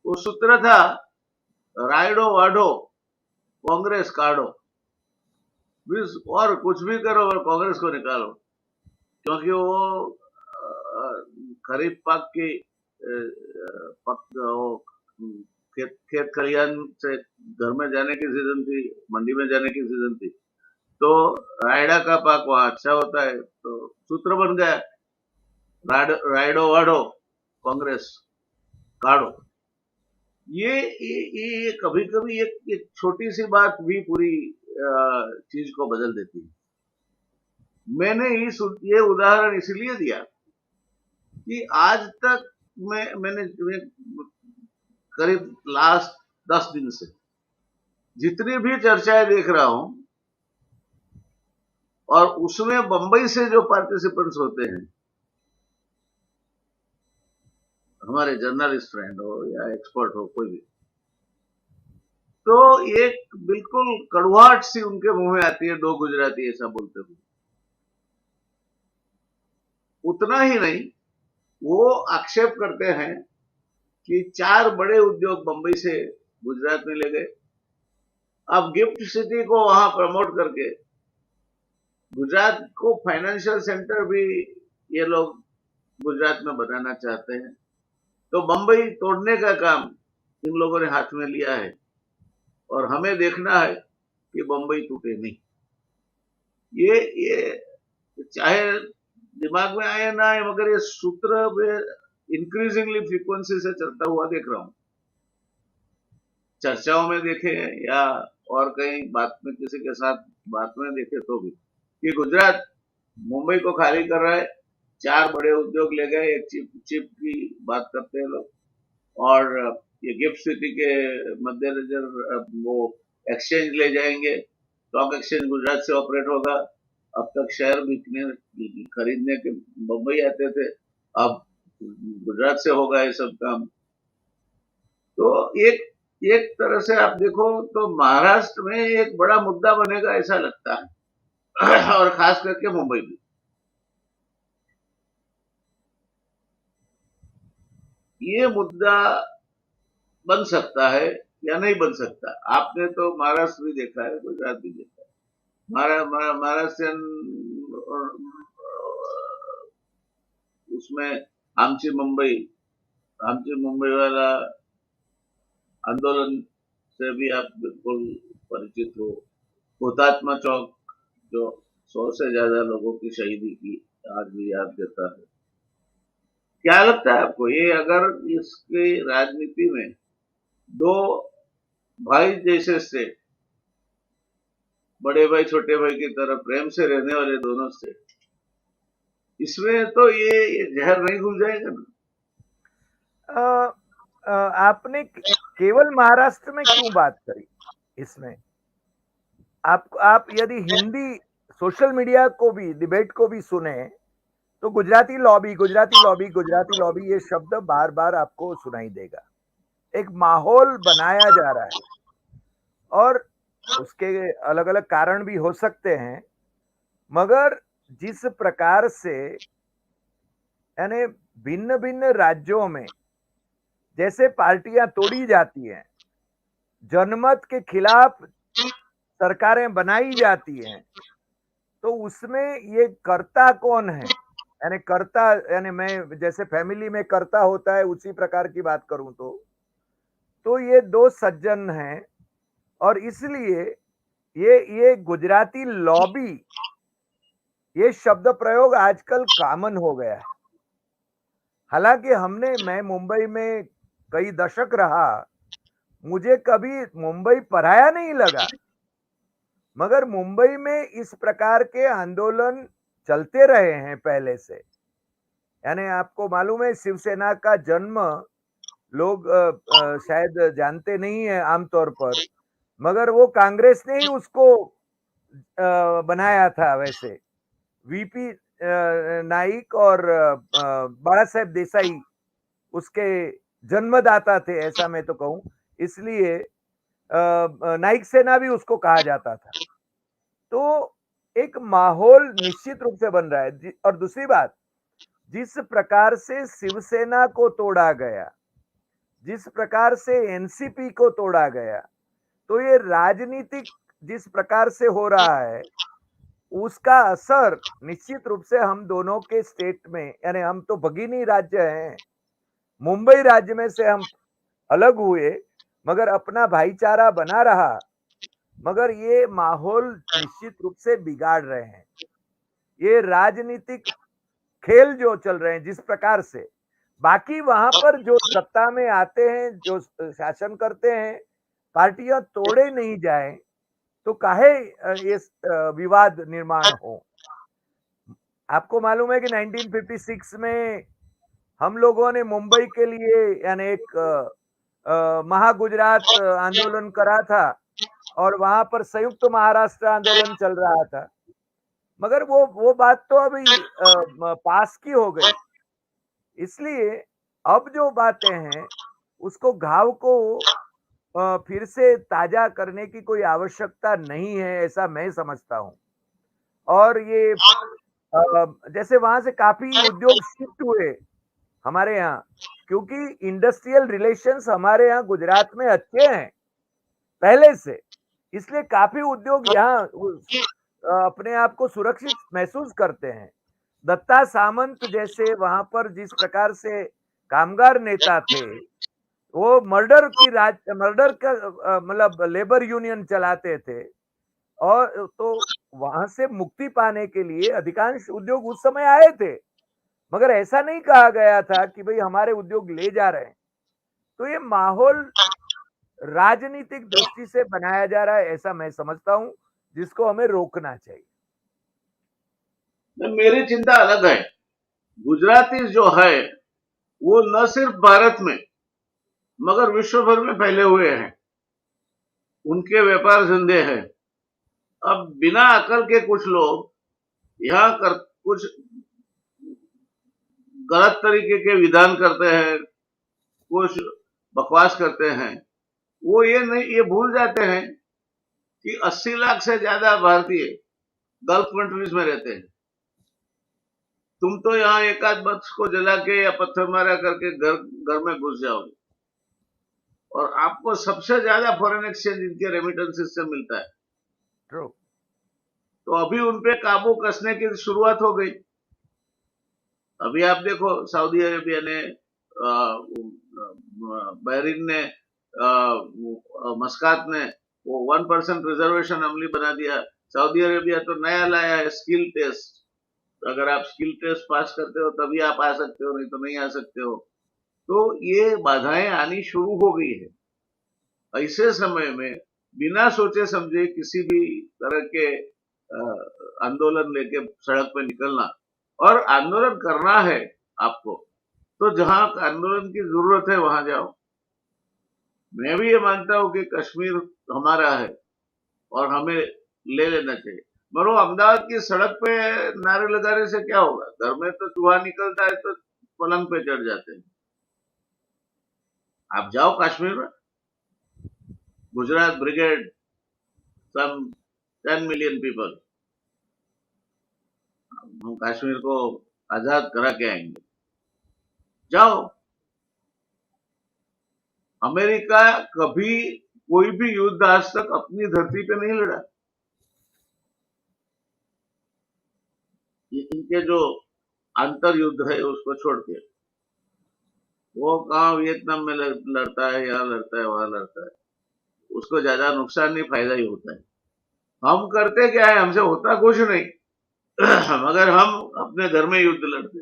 वो सूत्र था रायडो वाडो कांग्रेस काढ़ो, और कुछ भी करो और कांग्रेस को निकालो, क्योंकि वो खरीफ पाक की खेत खेत खलियान से घर में जाने की सीजन थी, मंडी में जाने की सीजन थी, तो रायडा का पाक वहां अच्छा होता है, तो सूत्र बन गया रायडो वाडो कांग्रेस काढ़ो। ये कभी कभी एक छोटी सी बात भी पूरी चीज को बदल देती है। मैंने ये उदाहरण इसलिए दिया कि आज तक मैंने करीब लास्ट 10 दिन से जितनी भी चर्चाएं देख रहा हूं, और उसमें बंबई से जो पार्टिसिपेंट्स होते हैं, हमारे जर्नलिस्ट फ्रेंड हो या एक्सपर्ट हो कोई भी, तो एक बिल्कुल कड़वाहट सी उनके मुंह में आती है, दो गुजराती ऐसा बोलते हुए। उतना ही नहीं, वो आक्षेप करते हैं कि 4 बड़े उद्योग बंबई से गुजरात में ले गए। अब गिफ्ट सिटी को वहां प्रमोट करके गुजरात को फाइनेंशियल सेंटर भी ये लोग गुजरात में बनाना चाहते हैं, तो बंबई तोड़ने का काम इन लोगों ने हाथ में लिया है, और हमें देखना है कि बंबई टूटे नहीं। ये चाहे दिमाग में आए ना आए, मगर ये सूत्र इंक्रीजिंगली फ्रीक्वेंसी से चलता हुआ देख रहा हूं, चर्चाओं में देखे या और कहीं बात में किसी के साथ बात में देखे, तो भी कि गुजरात मुंबई को खाली कर रहा है, 4 बड़े उद्योग ले गए, एक चिप की बात करते हैं लोग, और ये गिफ्ट सिटी के मद्देनजर वो एक्सचेंज ले जाएंगे, स्टॉक एक्सचेंज गुजरात से ऑपरेट होगा। अब तक शेयर बिकने खरीदने के मुंबई आते थे, अब गुजरात से होगा ये सब काम। तो एक एक तरह से आप देखो तो महाराष्ट्र में एक बड़ा मुद्दा बनेगा ऐसा लगता है, और खास करके मुंबई में ये मुद्दा बन सकता है या नहीं बन सकता। आपने तो महाराष्ट्र भी देखा है, गुजरात भी देखा है। महाराष्ट्रियन उसमें आमची मुंबई वाला आंदोलन से भी आप बिल्कुल परिचित हो। हुतात्मा चौक जो 100 से ज्यादा लोगों की शहीदी की आज भी याद देता है। क्या लगता है आपको, ये अगर इसकी राजनीति में दो भाई जैसे से, बड़े भाई छोटे भाई की तरह प्रेम से रहने वाले दोनों से, इसमें तो ये जहर नहीं घुल जाएगा ना? आपने केवल महाराष्ट्र में क्यों बात करी इसमें? आप यदि हिंदी सोशल मीडिया को भी, डिबेट को भी सुने, तो Gujarati lobby Gujarati lobby Gujarati lobby ये शब्द बार बार आपको सुनाई देगा। एक माहौल बनाया जा रहा है, और उसके अलग अलग कारण भी हो सकते हैं, मगर जिस प्रकार से यानी भिन्न भिन्न राज्यों में जैसे पार्टियां तोड़ी जाती हैं, जनमत के खिलाफ सरकारें बनाई जाती हैं, तो उसमें ये कर्ता कौन है, यानी कर्ता, यानी मैं जैसे फैमिली में कर्ता होता है उसी प्रकार की बात करूं तो ये दो सज्जन हैं, और इसलिए ये गुजराती लॉबी, ये शब्द प्रयोग आजकल कॉमन हो गया है। हालांकि मैं मुंबई में कई दशक रहा, मुझे कभी मुंबई पराया नहीं लगा, मगर मुंबई में इस प्रकार के आंदोलन चलते रहे हैं पहले से। यानी आपको मालूम है शिवसेना का जन्म लोग शायद जानते नहीं है आमतौर पर, मगर वो कांग्रेस ने ही उसको बनाया था। वैसे वीपी नाइक और बाला साहेब देसाई उसके जन्मदाता थे, ऐसा मैं तो कहूं। इसलिए नाइक सेना भी उसको कहा जाता था। तो एक माहौल निश्चित रूप से बन रहा है और दूसरी बात, जिस प्रकार से शिवसेना को तोड़ा गया, जिस प्रकार से एनसीपी को तोड़ा गया, तो ये राजनीतिक जिस प्रकार से हो रहा है उसका असर निश्चित रूप से हम दोनों के स्टेट में, यानी हम तो भगिनी राज्य हैं, मुंबई राज्य में से हम अलग हुए मगर अपना भाईचारा बना रहा, मगर ये माहौल निश्चित रूप से बिगाड़ रहे हैं। ये राजनीतिक खेल जो चल रहे हैं जिस प्रकार से, बाकी वहां पर जो सत्ता में आते हैं, जो शासन करते हैं, पार्टियां तोड़े नहीं जाए तो काहे ये विवाद निर्माण हो। आपको मालूम है कि 1956 में हम लोगों ने मुंबई के लिए यानी एक महागुजरात आंदोलन करा था और वहां पर संयुक्त महाराष्ट्र आंदोलन चल रहा था, मगर वो बात तो अभी पास की हो गई। इसलिए अब जो बातें हैं उसको घाव को फिर से ताजा करने की कोई आवश्यकता नहीं है, ऐसा मैं समझता हूं। और ये जैसे वहां से काफी उद्योग शिफ्ट हुए हमारे यहाँ, क्योंकि इंडस्ट्रियल रिलेशंस हमारे यहाँ गुजरात में अच्छे हैं पहले से, इसलिए काफी उद्योग यहाँ अपने आप को सुरक्षित महसूस करते हैं। दत्ता सामंत जैसे वहां पर जिस प्रकार से कामगार नेता थे, वो मर्डर का मतलब लेबर यूनियन चलाते थे, और तो वहां से मुक्ति पाने के लिए अधिकांश उद्योग उस समय आए थे, मगर ऐसा नहीं कहा गया था कि भाई हमारे उद्योग ले जा रहे हैं। तो ये माहौल राजनीतिक दृष्टि से बनाया जा रहा है, ऐसा मैं समझता हूं, जिसको हमें रोकना चाहिए। मेरी चिंता अलग है। गुजराती जो है वो न सिर्फ भारत में मगर विश्व भर में फैले हुए हैं, उनके व्यापार धंधे हैं। अब बिना अकल के कुछ लोग यहाँ कर कुछ गलत तरीके के विधान करते हैं, कुछ बकवास करते हैं। वो ये भूल जाते हैं कि 80 लाख से ज्यादा भारतीय गल्फ कंट्रीज में रहते हैं। तुम तो यहाँ एक आध बख्श को जला के या पत्थर मारा करके घर में घुस जाओगे, और आपको सबसे ज्यादा फॉरेन एक्सचेंज इनके रेमिटेंसेस से मिलता है। ट्रू। तो अभी उनपे काबू कसने की शुरुआत हो गई। अभी आप देखो सऊदी अरेबिया ने, बहरीन ने, मस्कात ने वो 1% रिजर्वेशन अमली बना दिया। सऊदी अरेबिया तो नया लाया है स्किल टेस्ट, अगर आप स्किल टेस्ट पास करते हो तभी आप आ सकते हो, नहीं तो नहीं आ सकते हो। तो ये बाधाएं आनी शुरू हो गई है। ऐसे समय में बिना सोचे समझे किसी भी तरह के आंदोलन लेके सड़क पे निकलना, और आंदोलन करना है आपको तो जहां आंदोलन की जरूरत है वहां जाओ। मैं भी ये मानता हूं कि कश्मीर हमारा है और हमें ले लेना चाहिए, मगर वो अहमदाबाद की सड़क पे नारे लगाने से क्या होगा? घर में तो चूहा निकलता है तो पलंग पे चढ़ जाते हैं। आप जाओ कश्मीर में, गुजरात ब्रिगेड, सम 10 मिलियन पीपल, हम कश्मीर को आजाद करा के आएंगे। जाओ। अमेरिका कभी कोई भी युद्ध आज तक अपनी धरती पे नहीं लड़ा। इनके जो अंतर युद्ध है उसको छोड़ के, वो कहाँ वियतनाम में लड़ता है, यहाँ लड़ता है, वहां लड़ता है, उसको ज्यादा नुकसान नहीं फायदा ही होता है। हम करते क्या है? हमसे होता कुछ नहीं मगर हम अपने घर में युद्ध लड़ते।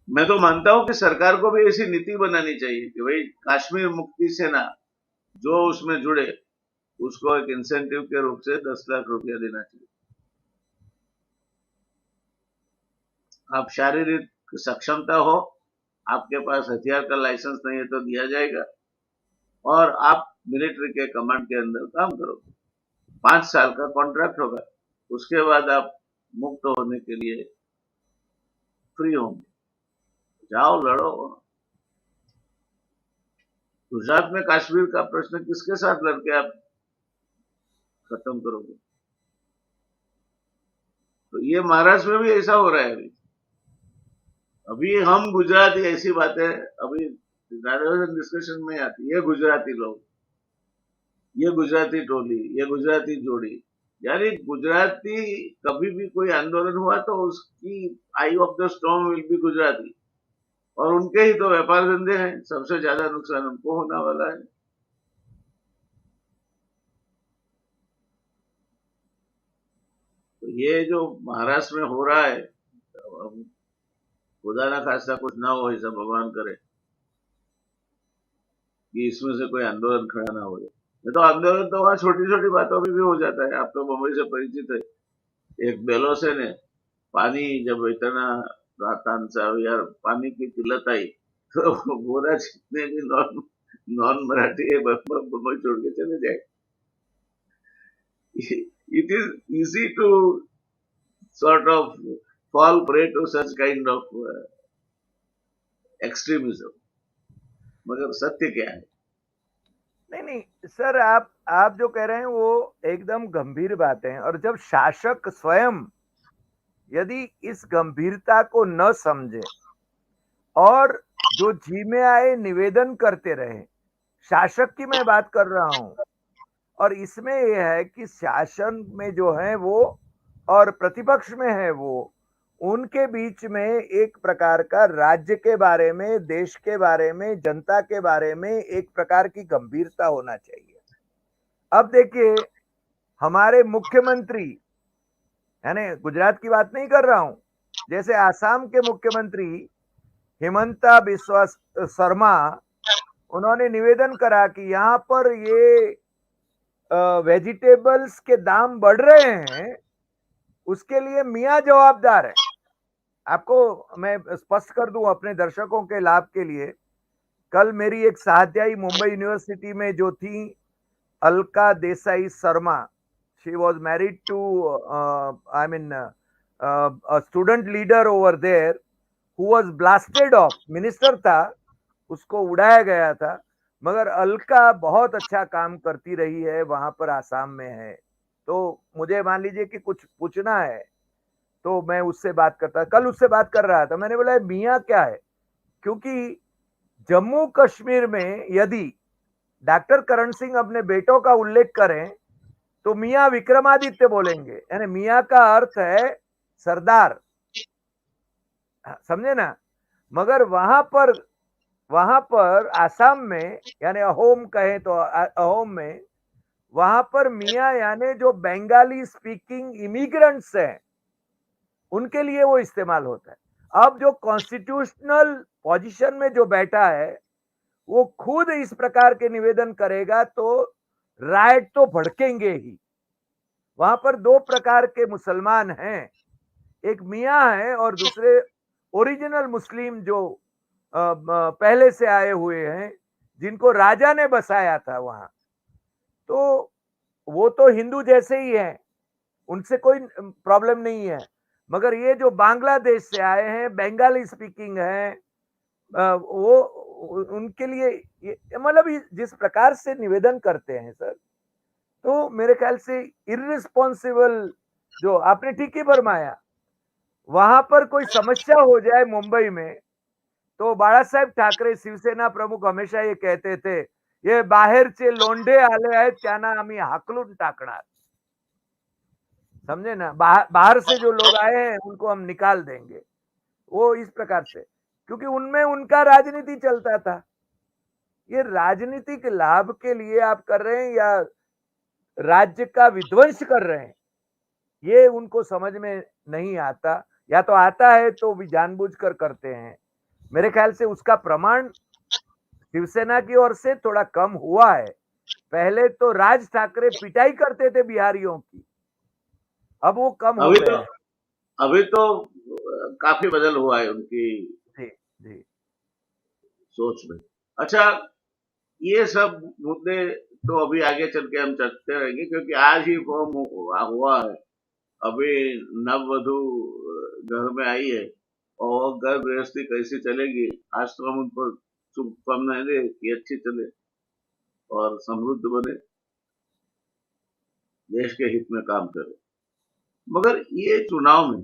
मैं तो मानता हूं कि सरकार को भी ऐसी नीति बनानी चाहिए कि भाई कश्मीर मुक्ति सेना जो उसमें जुड़े उसको एक इंसेंटिव के रूप से 10 लाख रुपया देना चाहिए। आप शारीरिक सक्षमता हो, आपके पास हथियार का लाइसेंस नहीं है तो दिया जाएगा, और आप मिलिट्री के कमांड के अंदर काम करोगे। 5 साल का कॉन्ट्रैक्ट होगा, उसके बाद आप मुक्त होने के लिए फ्री होंगे, जाओ लड़ो। गुजरात में कश्मीर का प्रश्न किसके साथ लड़के आप खत्म करोगे? तो ये महाराष्ट्र में भी ऐसा हो रहा है। अभी हम गुजराती ऐसी बातें अभी डिस्कशन में आती है, गुजराती लोग, ये गुजराती टोली, ये गुजराती जोड़ी, यानी गुजराती कभी भी कोई आंदोलन हुआ तो उसकी eye of the storm will be Gujarati, और उनके ही तो व्यापार धंधे हैं, सबसे ज्यादा नुकसान उनको होने वाला है। तो ये जो महाराष्ट्र में हो रहा है, खुदा ना खास्ता कुछ ना हो, ऐसा भगवान करे कि इसमें से कोई आंदोलन खड़ा ना हो जाए। ये तो आंदोलन तो वहां छोटी छोटी बातों में भी हो जाता है। आप तो मुंबई से परिचित है। एक बेलोसे ने पानी जब इतना रातान सा यार पानी की किल्लत आई तो बोला जितने भी नॉन नॉन मराठी है मुंबई छोड़ के चले जाए। It is easy to sort of fall prey to such kind of extremism, मगर सत्य क्या है? नहीं नहीं सर, आप जो कह रहे हैं वो एकदम गंभीर बातें हैं, और जब शासक स्वयं यदि इस गंभीरता को न समझे और जो जी में आए निवेदन करते रहे, शासक की मैं बात कर रहा हूं, और इसमें यह है कि शासन में जो है वो और प्रतिपक्ष में है वो, उनके बीच में एक प्रकार का राज्य के बारे में, देश के बारे में, जनता के बारे में एक प्रकार की गंभीरता होना चाहिए। अब देखिए, हमारे मुख्यमंत्री, यानी गुजरात की बात नहीं कर रहा हूं, जैसे आसाम के मुख्यमंत्री हिमंता बिस्वा शर्मा, उन्होंने निवेदन करा कि यहाँ पर ये वेजिटेबल्स के दाम बढ़ रहे हैं, उसके लिए मियाँ जवाबदार है। आपको मैं स्पष्ट कर दूं अपने दर्शकों के लाभ के लिए, कल मेरी एक सहाध्यायी मुंबई यूनिवर्सिटी में जो थी, Alka Desai Sharma, she was married to I mean student leader over there who was blasted off, minister था, उसको उड़ाया गया था, मगर अलका बहुत अच्छा काम करती रही है वहां पर, आसाम में है। तो मुझे मान लीजिए कि कुछ पूछना है तो मैं उससे बात करता, कल उससे बात कर रहा था, मैंने बोला मियाँ क्या है, क्योंकि जम्मू कश्मीर में यदि डॉक्टर करण सिंह अपने बेटों का उल्लेख करें तो मियाँ विक्रमादित्य बोलेंगे, यानी मियाँ का अर्थ है सरदार, समझे ना। मगर वहां पर आसाम में, यानी अहोम कहें तो अहोम में, वहां पर मियाँ यानी जो बंगाली स्पीकिंग इमिग्रेंट्स हैं उनके लिए वो इस्तेमाल होता है। अब जो कॉन्स्टिट्यूशनल पोजीशन में जो बैठा है वो खुद इस प्रकार के निवेदन करेगा तो राइट तो भड़केंगे ही। वहां पर दो प्रकार के मुसलमान हैं, एक मियाँ है और दूसरे ओरिजिनल मुस्लिम जो पहले से आए हुए हैं, जिनको राजा ने बसाया था वहां। तो वो तो हिंदू जैसे ही हैं, उनसे कोई प्रॉब्लम नहीं है, मगर ये जो बांग्लादेश से आए हैं, बंगाली स्पीकिंग है, वो उनके लिए मतलब जिस प्रकार से निवेदन करते हैं सर, तो मेरे ख्याल से इररिस्पॉन्सिबल, जो आपने ठीक ही फरमाया, वहां पर कोई समस्या हो जाए मुंबई में तो बाळा साहेब ठाकरे शिवसेना प्रमुख हमेशा ये कहते थे, ये बाहेरचे लोंढे आले आहेत त्यांना आम्ही हाकलून टाकणार, समझे ना, बाहर से जो लोग आए हैं उनको हम निकाल देंगे, वो इस प्रकार से, क्योंकि उनमें उनका राजनीति चलता था। ये राजनीतिक लाभ के लिए आप कर रहे हैं या राज्य का विध्वंस कर रहे हैं, ये उनको समझ में नहीं आता, या तो आता है तो भी जानबूझकर करते हैं। मेरे ख्याल से उसका प्रमाण शिवसेना की ओर से थोड़ा कम हुआ है। पहले तो राज ठाकरे पिटाई करते थे बिहारियों की, अब वो कम हो अभी तो गया है। अभी तो काफी बदल हुआ है उनकी जी, जी। सोच में। अच्छा, ये सब मुद्दे तो अभी आगे चल के हम चलते रहेंगे, क्योंकि आज ही फॉर्म हुआ है। अभी नववधु घर में आई है, और घर गृहस्थी कैसी चलेगी, आज तो हम उनको शुभकामनाएं दे कि अच्छी चले और समृद्ध बने, देश के हित में काम करे। मगर ये चुनाव में,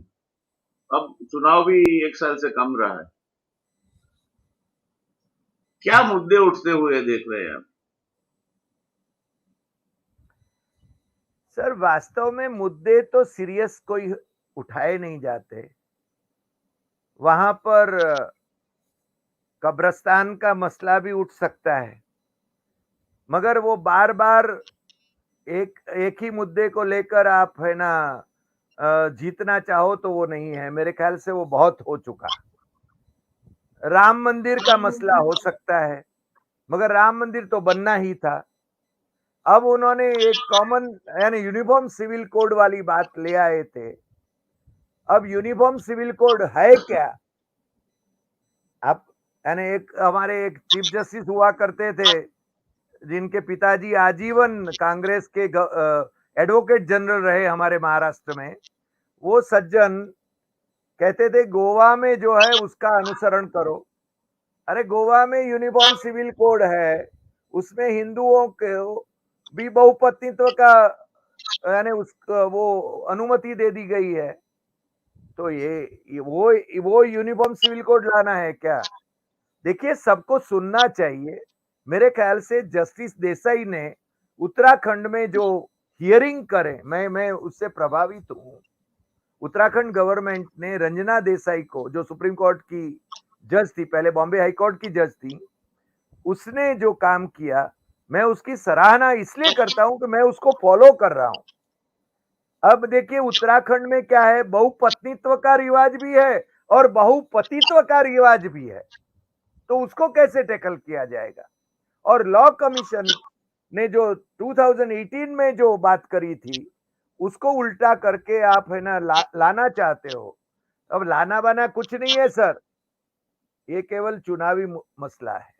अब चुनाव भी एक साल से कम रहा है, क्या मुद्दे उठते हुए देख रहे हैं आप? सर वास्तव में मुद्दे तो सीरियस कोई उठाए नहीं जाते। वहां पर कब्रिस्तान का मसला भी उठ सकता है, मगर वो बार बार एक एक ही मुद्दे को लेकर आप है ना जीतना चाहो तो वो नहीं है। मेरे ख्याल से वो बहुत हो चुका। राम मंदिर का मसला हो सकता है, मगर राम मंदिर तो बनना ही था। अब उन्होंने एक कॉमन यानी यूनिफॉर्म सिविल कोड वाली बात ले आए थे। अब यूनिफॉर्म सिविल कोड है क्या? आप यानी एक हमारे एक चीफ जस्टिस हुआ करते थे, जिनके पिताजी आजीवन कांग्रेस के एडवोकेट जनरल रहे हमारे महाराष्ट्र में। वो सज्जन कहते थे गोवा में जो है उसका अनुसरण करो। अरे गोवा में यूनिफॉर्म सिविल कोड है, उसमें हिंदुओं को भी बहुपत्नित्व का यानी उस वो अनुमति दे दी गई है। तो ये वो यूनिफॉर्म सिविल कोड लाना है क्या? देखिए, सबको सुनना चाहिए। मेरे ख्याल से जस्टिस देसाई ने उत्तराखंड में जो हियरिंग करे, मैं उससे प्रभावित हूँ। उत्तराखंड गवर्नमेंट ने रंजना देसाई को, जो सुप्रीम कोर्ट की जज थी, पहले बॉम्बे हाई कोर्ट की जज थी, उसने जो काम किया, मैं उसकी सराहना इसलिए करता हूं कि मैं उसको फॉलो कर रहा हूं। अब देखिए उत्तराखंड में क्या है, बहुपत्नीत्व का रिवाज भी है और बहुपतित्व का रिवाज भी है। तो उसको कैसे टैकल किया जाएगा? और लॉ कमीशन ने जो 2018 में जो बात करी थी, उसको उल्टा करके आप है ना लाना चाहते हो। अब लाना बाना कुछ नहीं है सर, ये केवल चुनावी मसला है।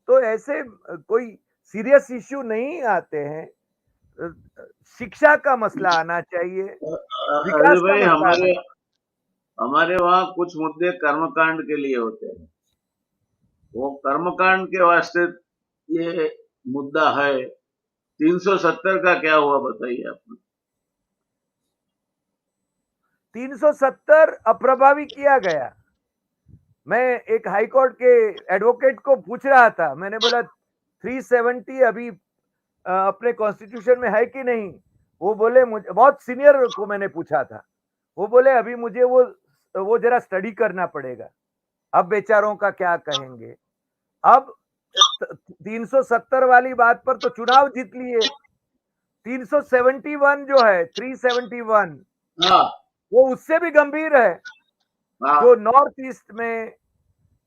तो ऐसे कोई सीरियस इश्यू नहीं आते हैं। शिक्षा का मसला आना चाहिए, अरे विकास का भाई, मसला आना। हमारे हमारे वहाँ कुछ मुद्दे कर्मकांड के लिए होते हैं। वो कर्मकांड के वास्ते ये मुद्दा है। 370 का क्या हुआ बताइए आप? 370 अप्रभावी किया गया। मैं एक हाई कोर्ट के एडवोकेट को पूछ रहा था, मैंने बोला 370 अभी अपने कॉन्स्टिट्यूशन में है कि नहीं? वो बोले, मुझे बहुत सीनियर को मैंने पूछा था, वो बोले अभी मुझे वो जरा स्टडी करना पड़ेगा। अब बेचारों का क्या कहेंगे? अब 370 वाली बात पर तो चुनाव जीत लिए। 371 जो है, 371, हाँ, वो उससे भी गंभीर है। हाँ। जो नॉर्थ ईस्ट में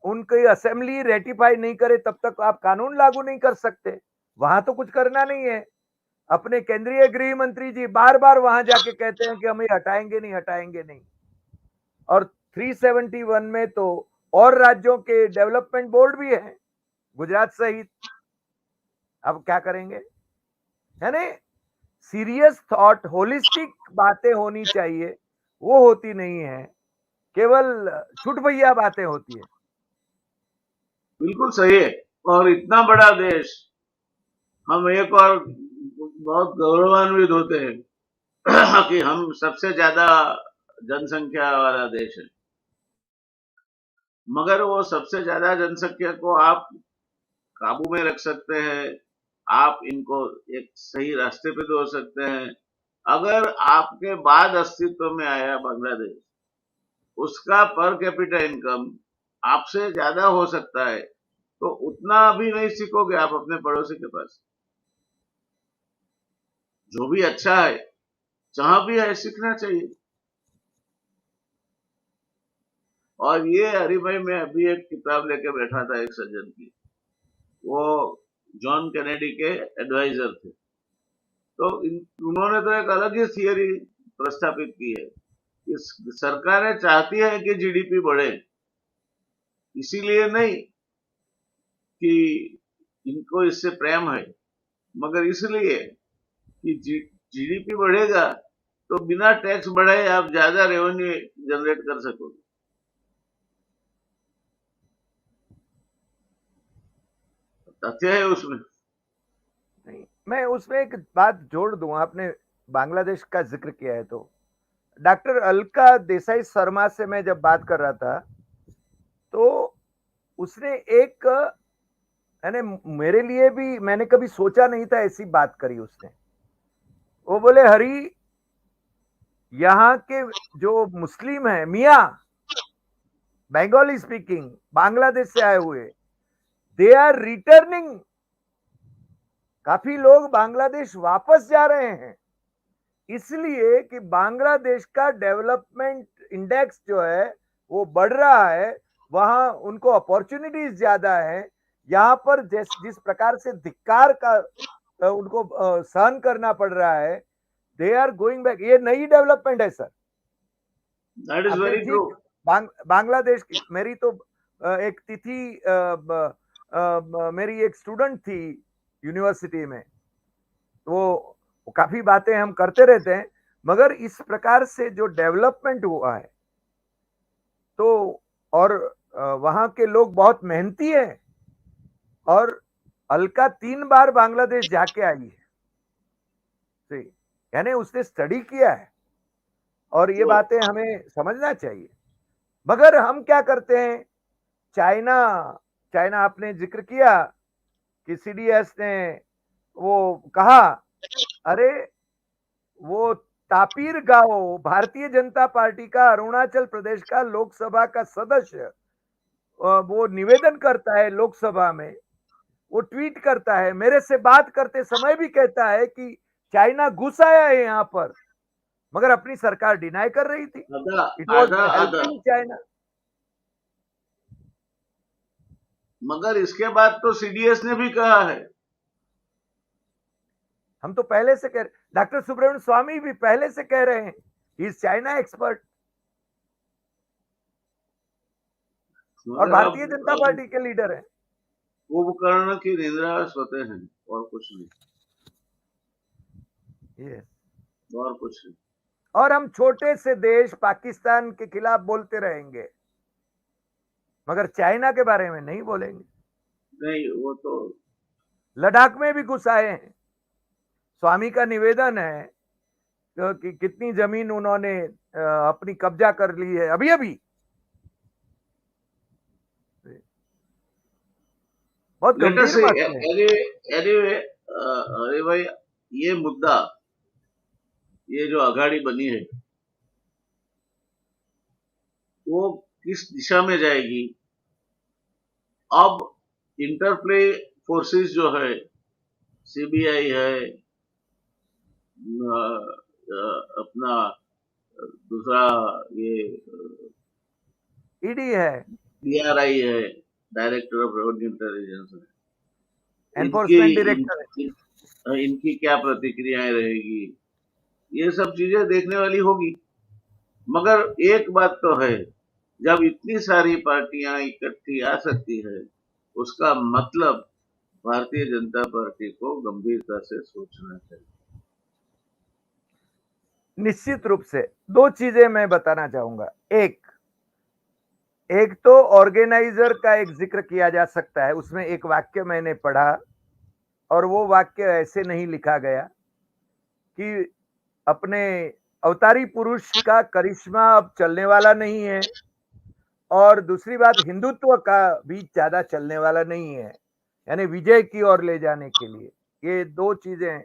उनकी असेंबली रेटिफाई नहीं करे तब तक आप कानून लागू नहीं कर सकते। वहां तो कुछ करना नहीं है। अपने केंद्रीय गृह मंत्री जी बार बार वहां जाके कहते हैं कि हम ये हटाएंगे नहीं, हटाएंगे नहीं। और 371 में तो और राज्यों के डेवलपमेंट बोर्ड भी है, गुजरात सहित। अब क्या करेंगे? यानी सीरियस थॉट, होलिस्टिक बातें होनी चाहिए, वो होती नहीं है, केवल छुटभैया बातें होती है। बिल्कुल सही है। और इतना बड़ा देश, हम एक और बहुत गौरवान्वित होते हैं कि हम सबसे ज्यादा जनसंख्या वाला देश है। मगर वो सबसे ज्यादा जनसंख्या को आप काबू में रख सकते हैं, आप इनको एक सही रास्ते पे दो सकते हैं, अगर आपके बाद अस्तित्व में आया बांग्लादेश, उसका पर कैपिटा इनकम आपसे ज्यादा हो सकता है, तो उतना भी नहीं सीखोगे आप अपने पड़ोसी के पास। जो भी अच्छा है, जहां भी है, सीखना चाहिए। और ये हरिभाई, मैं अभी एक किताब लेके बैठा था एक सज्जन की, वो जॉन कैनेडी के एडवाइजर थे। तो उन्होंने तो एक अलग ही थियरी प्रस्तापित की है कि सरकारें चाहती है कि जीडीपी बढ़े, इसीलिए नहीं कि इनको इससे प्रेम है, मगर इसलिए कि जीडीपी बढ़ेगा तो बिना टैक्स बढ़ाए आप ज्यादा रेवेन्यू जनरेट कर सकोगे। तथ्य है उसमें। नहीं, मैं उसमें एक बात जोड़ दूं, आपने बांग्लादेश का जिक्र किया है तो डॉक्टर अलका देसाई शर्मा से मैं जब बात कर रहा था तो उसने एक, यानी मेरे लिए भी, मैंने कभी सोचा नहीं था ऐसी बात करी उसने। वो बोले, हरी, यहाँ के जो मुस्लिम है मियाँ, बंगाली स्पीकिंग, बांग्लादेश से आए हुए, दे आर रिटर्निंग। काफी लोग बांग्लादेश वापस जा रहे हैं, इसलिए कि बांग्लादेश का डेवलपमेंट इंडेक्स जो है वो बढ़ रहा है, वहां उनको अपॉर्चुनिटीज ज्यादा है। यहाँ पर जिस प्रकार से धिक्कार का उनको सहन करना पड़ रहा है, दे आर गोइंग बैक। ये नई डेवलपमेंट है सर। दैट इज आपने वेरी ट्रू। ठीक, बांग्लादेश की मेरी तो एक तिथि, मेरी एक स्टूडेंट थी यूनिवर्सिटी में, वो काफी बातें हम करते रहते हैं, मगर इस प्रकार से जो डेवलपमेंट हुआ है तो, और वहां के लोग बहुत मेहनती हैं, और अलका 3 बार बांग्लादेश जाके आई है, यानी उसने स्टडी किया है, और ये बातें हमें समझना चाहिए। मगर हम क्या करते हैं, चाइना, चाइना आपने जिक्र किया कि सीडीएस ने वो कहा, अरे वो तापीर गाओ, भारतीय जनता पार्टी का अरुणाचल प्रदेश का लोकसभा का सदस्य, वो निवेदन करता है लोकसभा में, वो ट्वीट करता है, मेरे से बात करते समय भी कहता है कि चाइना घुस आया है यहाँ पर, मगर अपनी सरकार डिनाई कर रही थी। आधा इट वॉज आधा आधा। Helping China. मगर इसके बाद तो सीडीएस ने भी कहा है। हम तो पहले से कह रहे, डॉक्टर सुब्रमण्यम स्वामी भी पहले से कह रहे हैं, इज चाइना एक्सपर्ट, और मगर भारतीय जनता पार्टी के लीडर हैं। कुंभकर्ण की निद्रा सोते हैं, और कुछ नहीं, ये और कुछ नहीं। और हम छोटे से देश पाकिस्तान के खिलाफ बोलते रहेंगे, मगर चाइना के बारे में नहीं बोलेंगे। नहीं, वो तो लद्दाख में भी घुस आए हैं। स्वामी का निवेदन है कि कितनी जमीन उन्होंने अपनी कब्जा कर ली है अभी अभी। बहुत लेट अस गंभीर सी। मसले हैं। एनीवे, अरे भाई, ये मुद्दा, ये जो अघाड़ी बनी है वो किस दिशा में जाएगी? अब इंटरप्ले फोर्सेस जो है, सीबीआई है, अपना दूसरा ये ईडी है, डीआरआई है, डायरेक्टर ऑफ रेवेन्यू इंटेलिजेंस है, एनफोर्समेंट डायरेक्टर है। इनकी क्या प्रतिक्रियाएं रहेगी, ये सब चीजें देखने वाली होगी। मगर एक बात तो है, जब इतनी सारी पार्टियां इकट्ठी आ सकती है, उसका मतलब भारतीय जनता पार्टी को गंभीरता से सोचना चाहिए। निश्चित रूप से 2 चीजें मैं बताना चाहूंगा। एक तो ऑर्गेनाइजर का एक जिक्र किया जा सकता है, उसमें एक वाक्य मैंने पढ़ा, और वो वाक्य ऐसे नहीं लिखा गया कि अपने अवतारी पुरुष का करिश्मा अब चलने वाला नहीं है, और दूसरी बात, हिंदुत्व का भी ज्यादा चलने वाला नहीं है, यानी विजय की ओर ले जाने के लिए। ये 2 चीजें,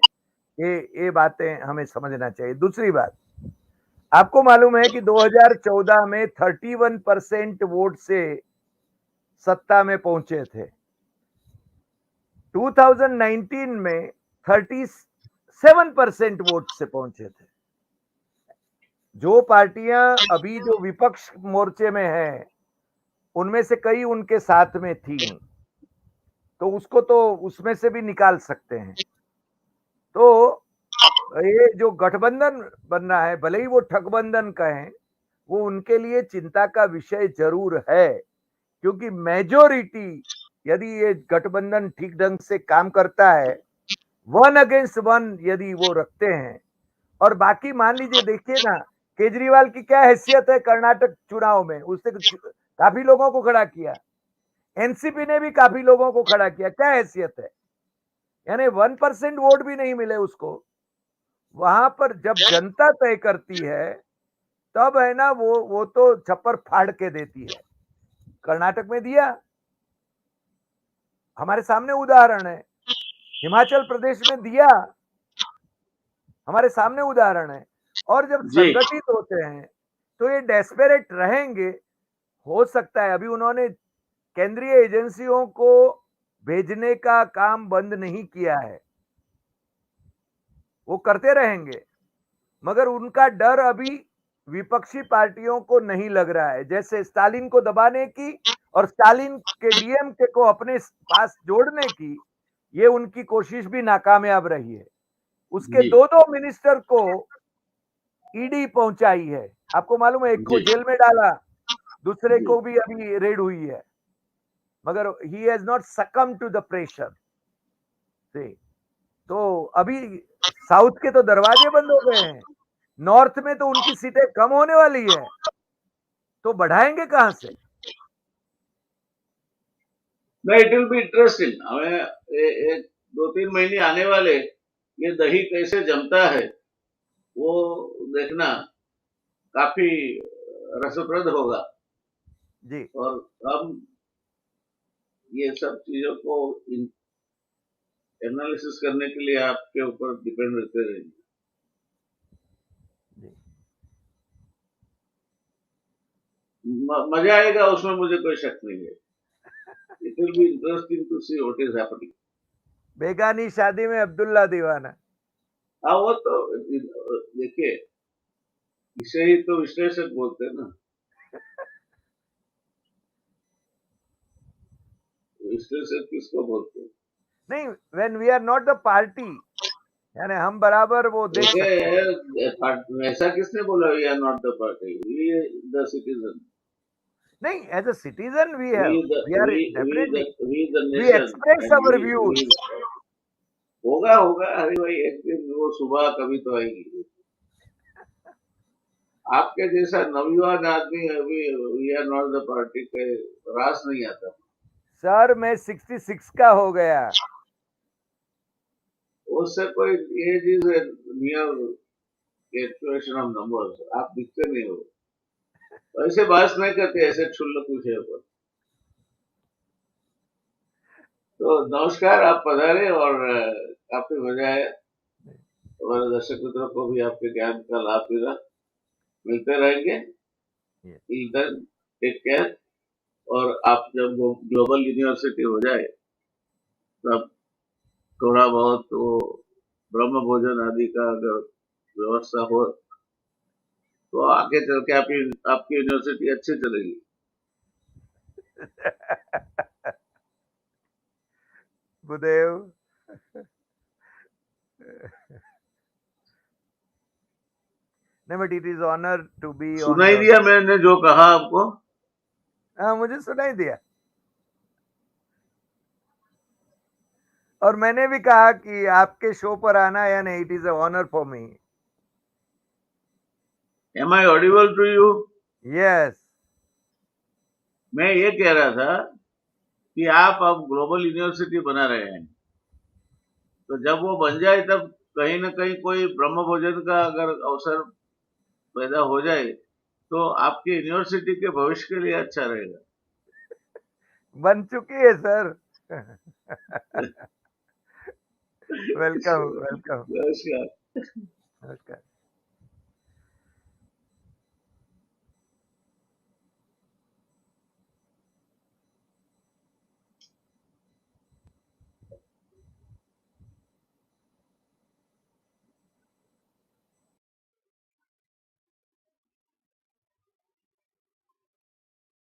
ये बातें हमें समझना चाहिए। दूसरी बात, आपको मालूम है कि 2014 में 31% वोट से सत्ता में पहुंचे थे, 2019 में 37% वोट से पहुंचे थे। जो पार्टियां अभी जो विपक्ष मोर्चे में है, उनमें से कई उनके साथ में थी, तो उसको तो उसमें से भी निकाल सकते हैं। तो ये जो गठबंधन बनना है, भले ही वो ठगबंधन कहें, वो उनके लिए चिंता का विषय जरूर है, क्योंकि मेजोरिटी यदि ये गठबंधन ठीक ढंग से काम करता है, 1 अगेंस्ट 1 यदि वो रखते हैं, और बाकी मान लीजिए, देखिए ना केजरीवाल की क्या हैसियत है कर्नाटक चुनाव में, उसने काफी लोगों को खड़ा किया, एनसीपी ने भी काफी लोगों को खड़ा किया, क्या हैसियत है, यानी 1% वोट भी नहीं मिले उसको। वहां पर जब जनता तय करती है तब है ना, वो तो छप्पर फाड़ के देती है। कर्नाटक में दिया, हमारे सामने उदाहरण है। हिमाचल प्रदेश में दिया, हमारे सामने उदाहरण है। और जब जी संगठित होते हैं तो ये डेस्परेट रहेंगे। हो सकता है अभी उन्होंने केंद्रीय एजेंसियों को भेजने का काम बंद नहीं किया है, वो करते रहेंगे, मगर उनका डर अभी विपक्षी पार्टियों को नहीं लग रहा है। जैसे स्टालिन को दबाने की और स्टालिन के डीएमके को अपने पास जोड़ने की, ये उनकी कोशिश भी नाकामयाब रही है। उसके जी दो दो मिनिस्टर को ईडी पहुंचाई है, आपको मालूम है, एक को जी जेल में डाला, दूसरे जी को भी अभी रेड हुई है, मगर he has not succumb to the pressure से। तो अभी साउथ के तो दरवाजे बंद हो गए हैं, नॉर्थ में तो उनकी सीटें कम होने वाली है, तो बढ़ाएंगे कहां से? नहीं, इट विल बी इंटरेस्टिंग। हमें एक 2-3 महीने आने वाले, ये दही कैसे जमता है वो देखना काफी रसप्रद होगा। जी और हम ये सब चीजों को एनालिसिस करने के लिए आपके ऊपर डिपेंड रहते रहेंगे। जी मजा आएगा उसमें, मुझे कोई शक नहीं है। It will be interesting to see what is happening. बेगानी शादी में अब्दुल्ला दीवाना। हाँ, वो तो देखिए, इसे ही तो विश्लेषक बोलते हैं ना। विश्लेषक किसको बोलते हैं? नहीं, when we are not the party, यानी हम बराबर वो देख ऐसे सकते हैं। ऐसा किसने बोला we are not the party, we the citizen, नहीं, as a citizen we we have, the we are we we the definitely, we the we nation express and our we views. होगा होगा। अरे भाई, एक दिन वो सुबह कभी तो आएगी। आपके जैसा नवयुवान आदमी अभी we are not the party के रास नहीं आता। सर मैं 66 का हो गया। उससे कोई as is near calculation of numbers, आप दिखते नहीं हो। ऐसे बहस नहीं करते ऐसे क्षुल्लक विषय पर। तो नमस्कार, आप पधारे, और काफी मजा आया। हमारे दर्शक मित्रों को भी आपके ज्ञान का लाभ मिला। मिलते रहेंगे। Take care. और आप जब वो ग्लोबल यूनिवर्सिटी हो जाए तब थोड़ा बहुत वो ब्रह्म भोजन आदि का अगर व्यवस्था हो तो आगे चल के आपकी आपकी यूनिवर्सिटी अच्छी चलेगी। गुरुदेव, नहीं, but it is honour to be on सुनाई योर। दिया मैंने जो कहा आपको? हाँ, मुझे सुनाई दिया, और मैंने भी कहा कि आपके शो पर आना, यानी it is honour for me. Am I audible to you? Yes. मैं ये कह रहा था कि आप अब ग्लोबल यूनिवर्सिटी बना रहे हैं, तो जब वो बन जाए तब कहीं ना कहीं कोई ब्रह्म भोजन का अगर अवसर पैदा हो जाए तो आपकी यूनिवर्सिटी के भविष्य के लिए अच्छा रहेगा। बन चुकी है सर। Welcome welcome. नमस्कार। नमस्कार।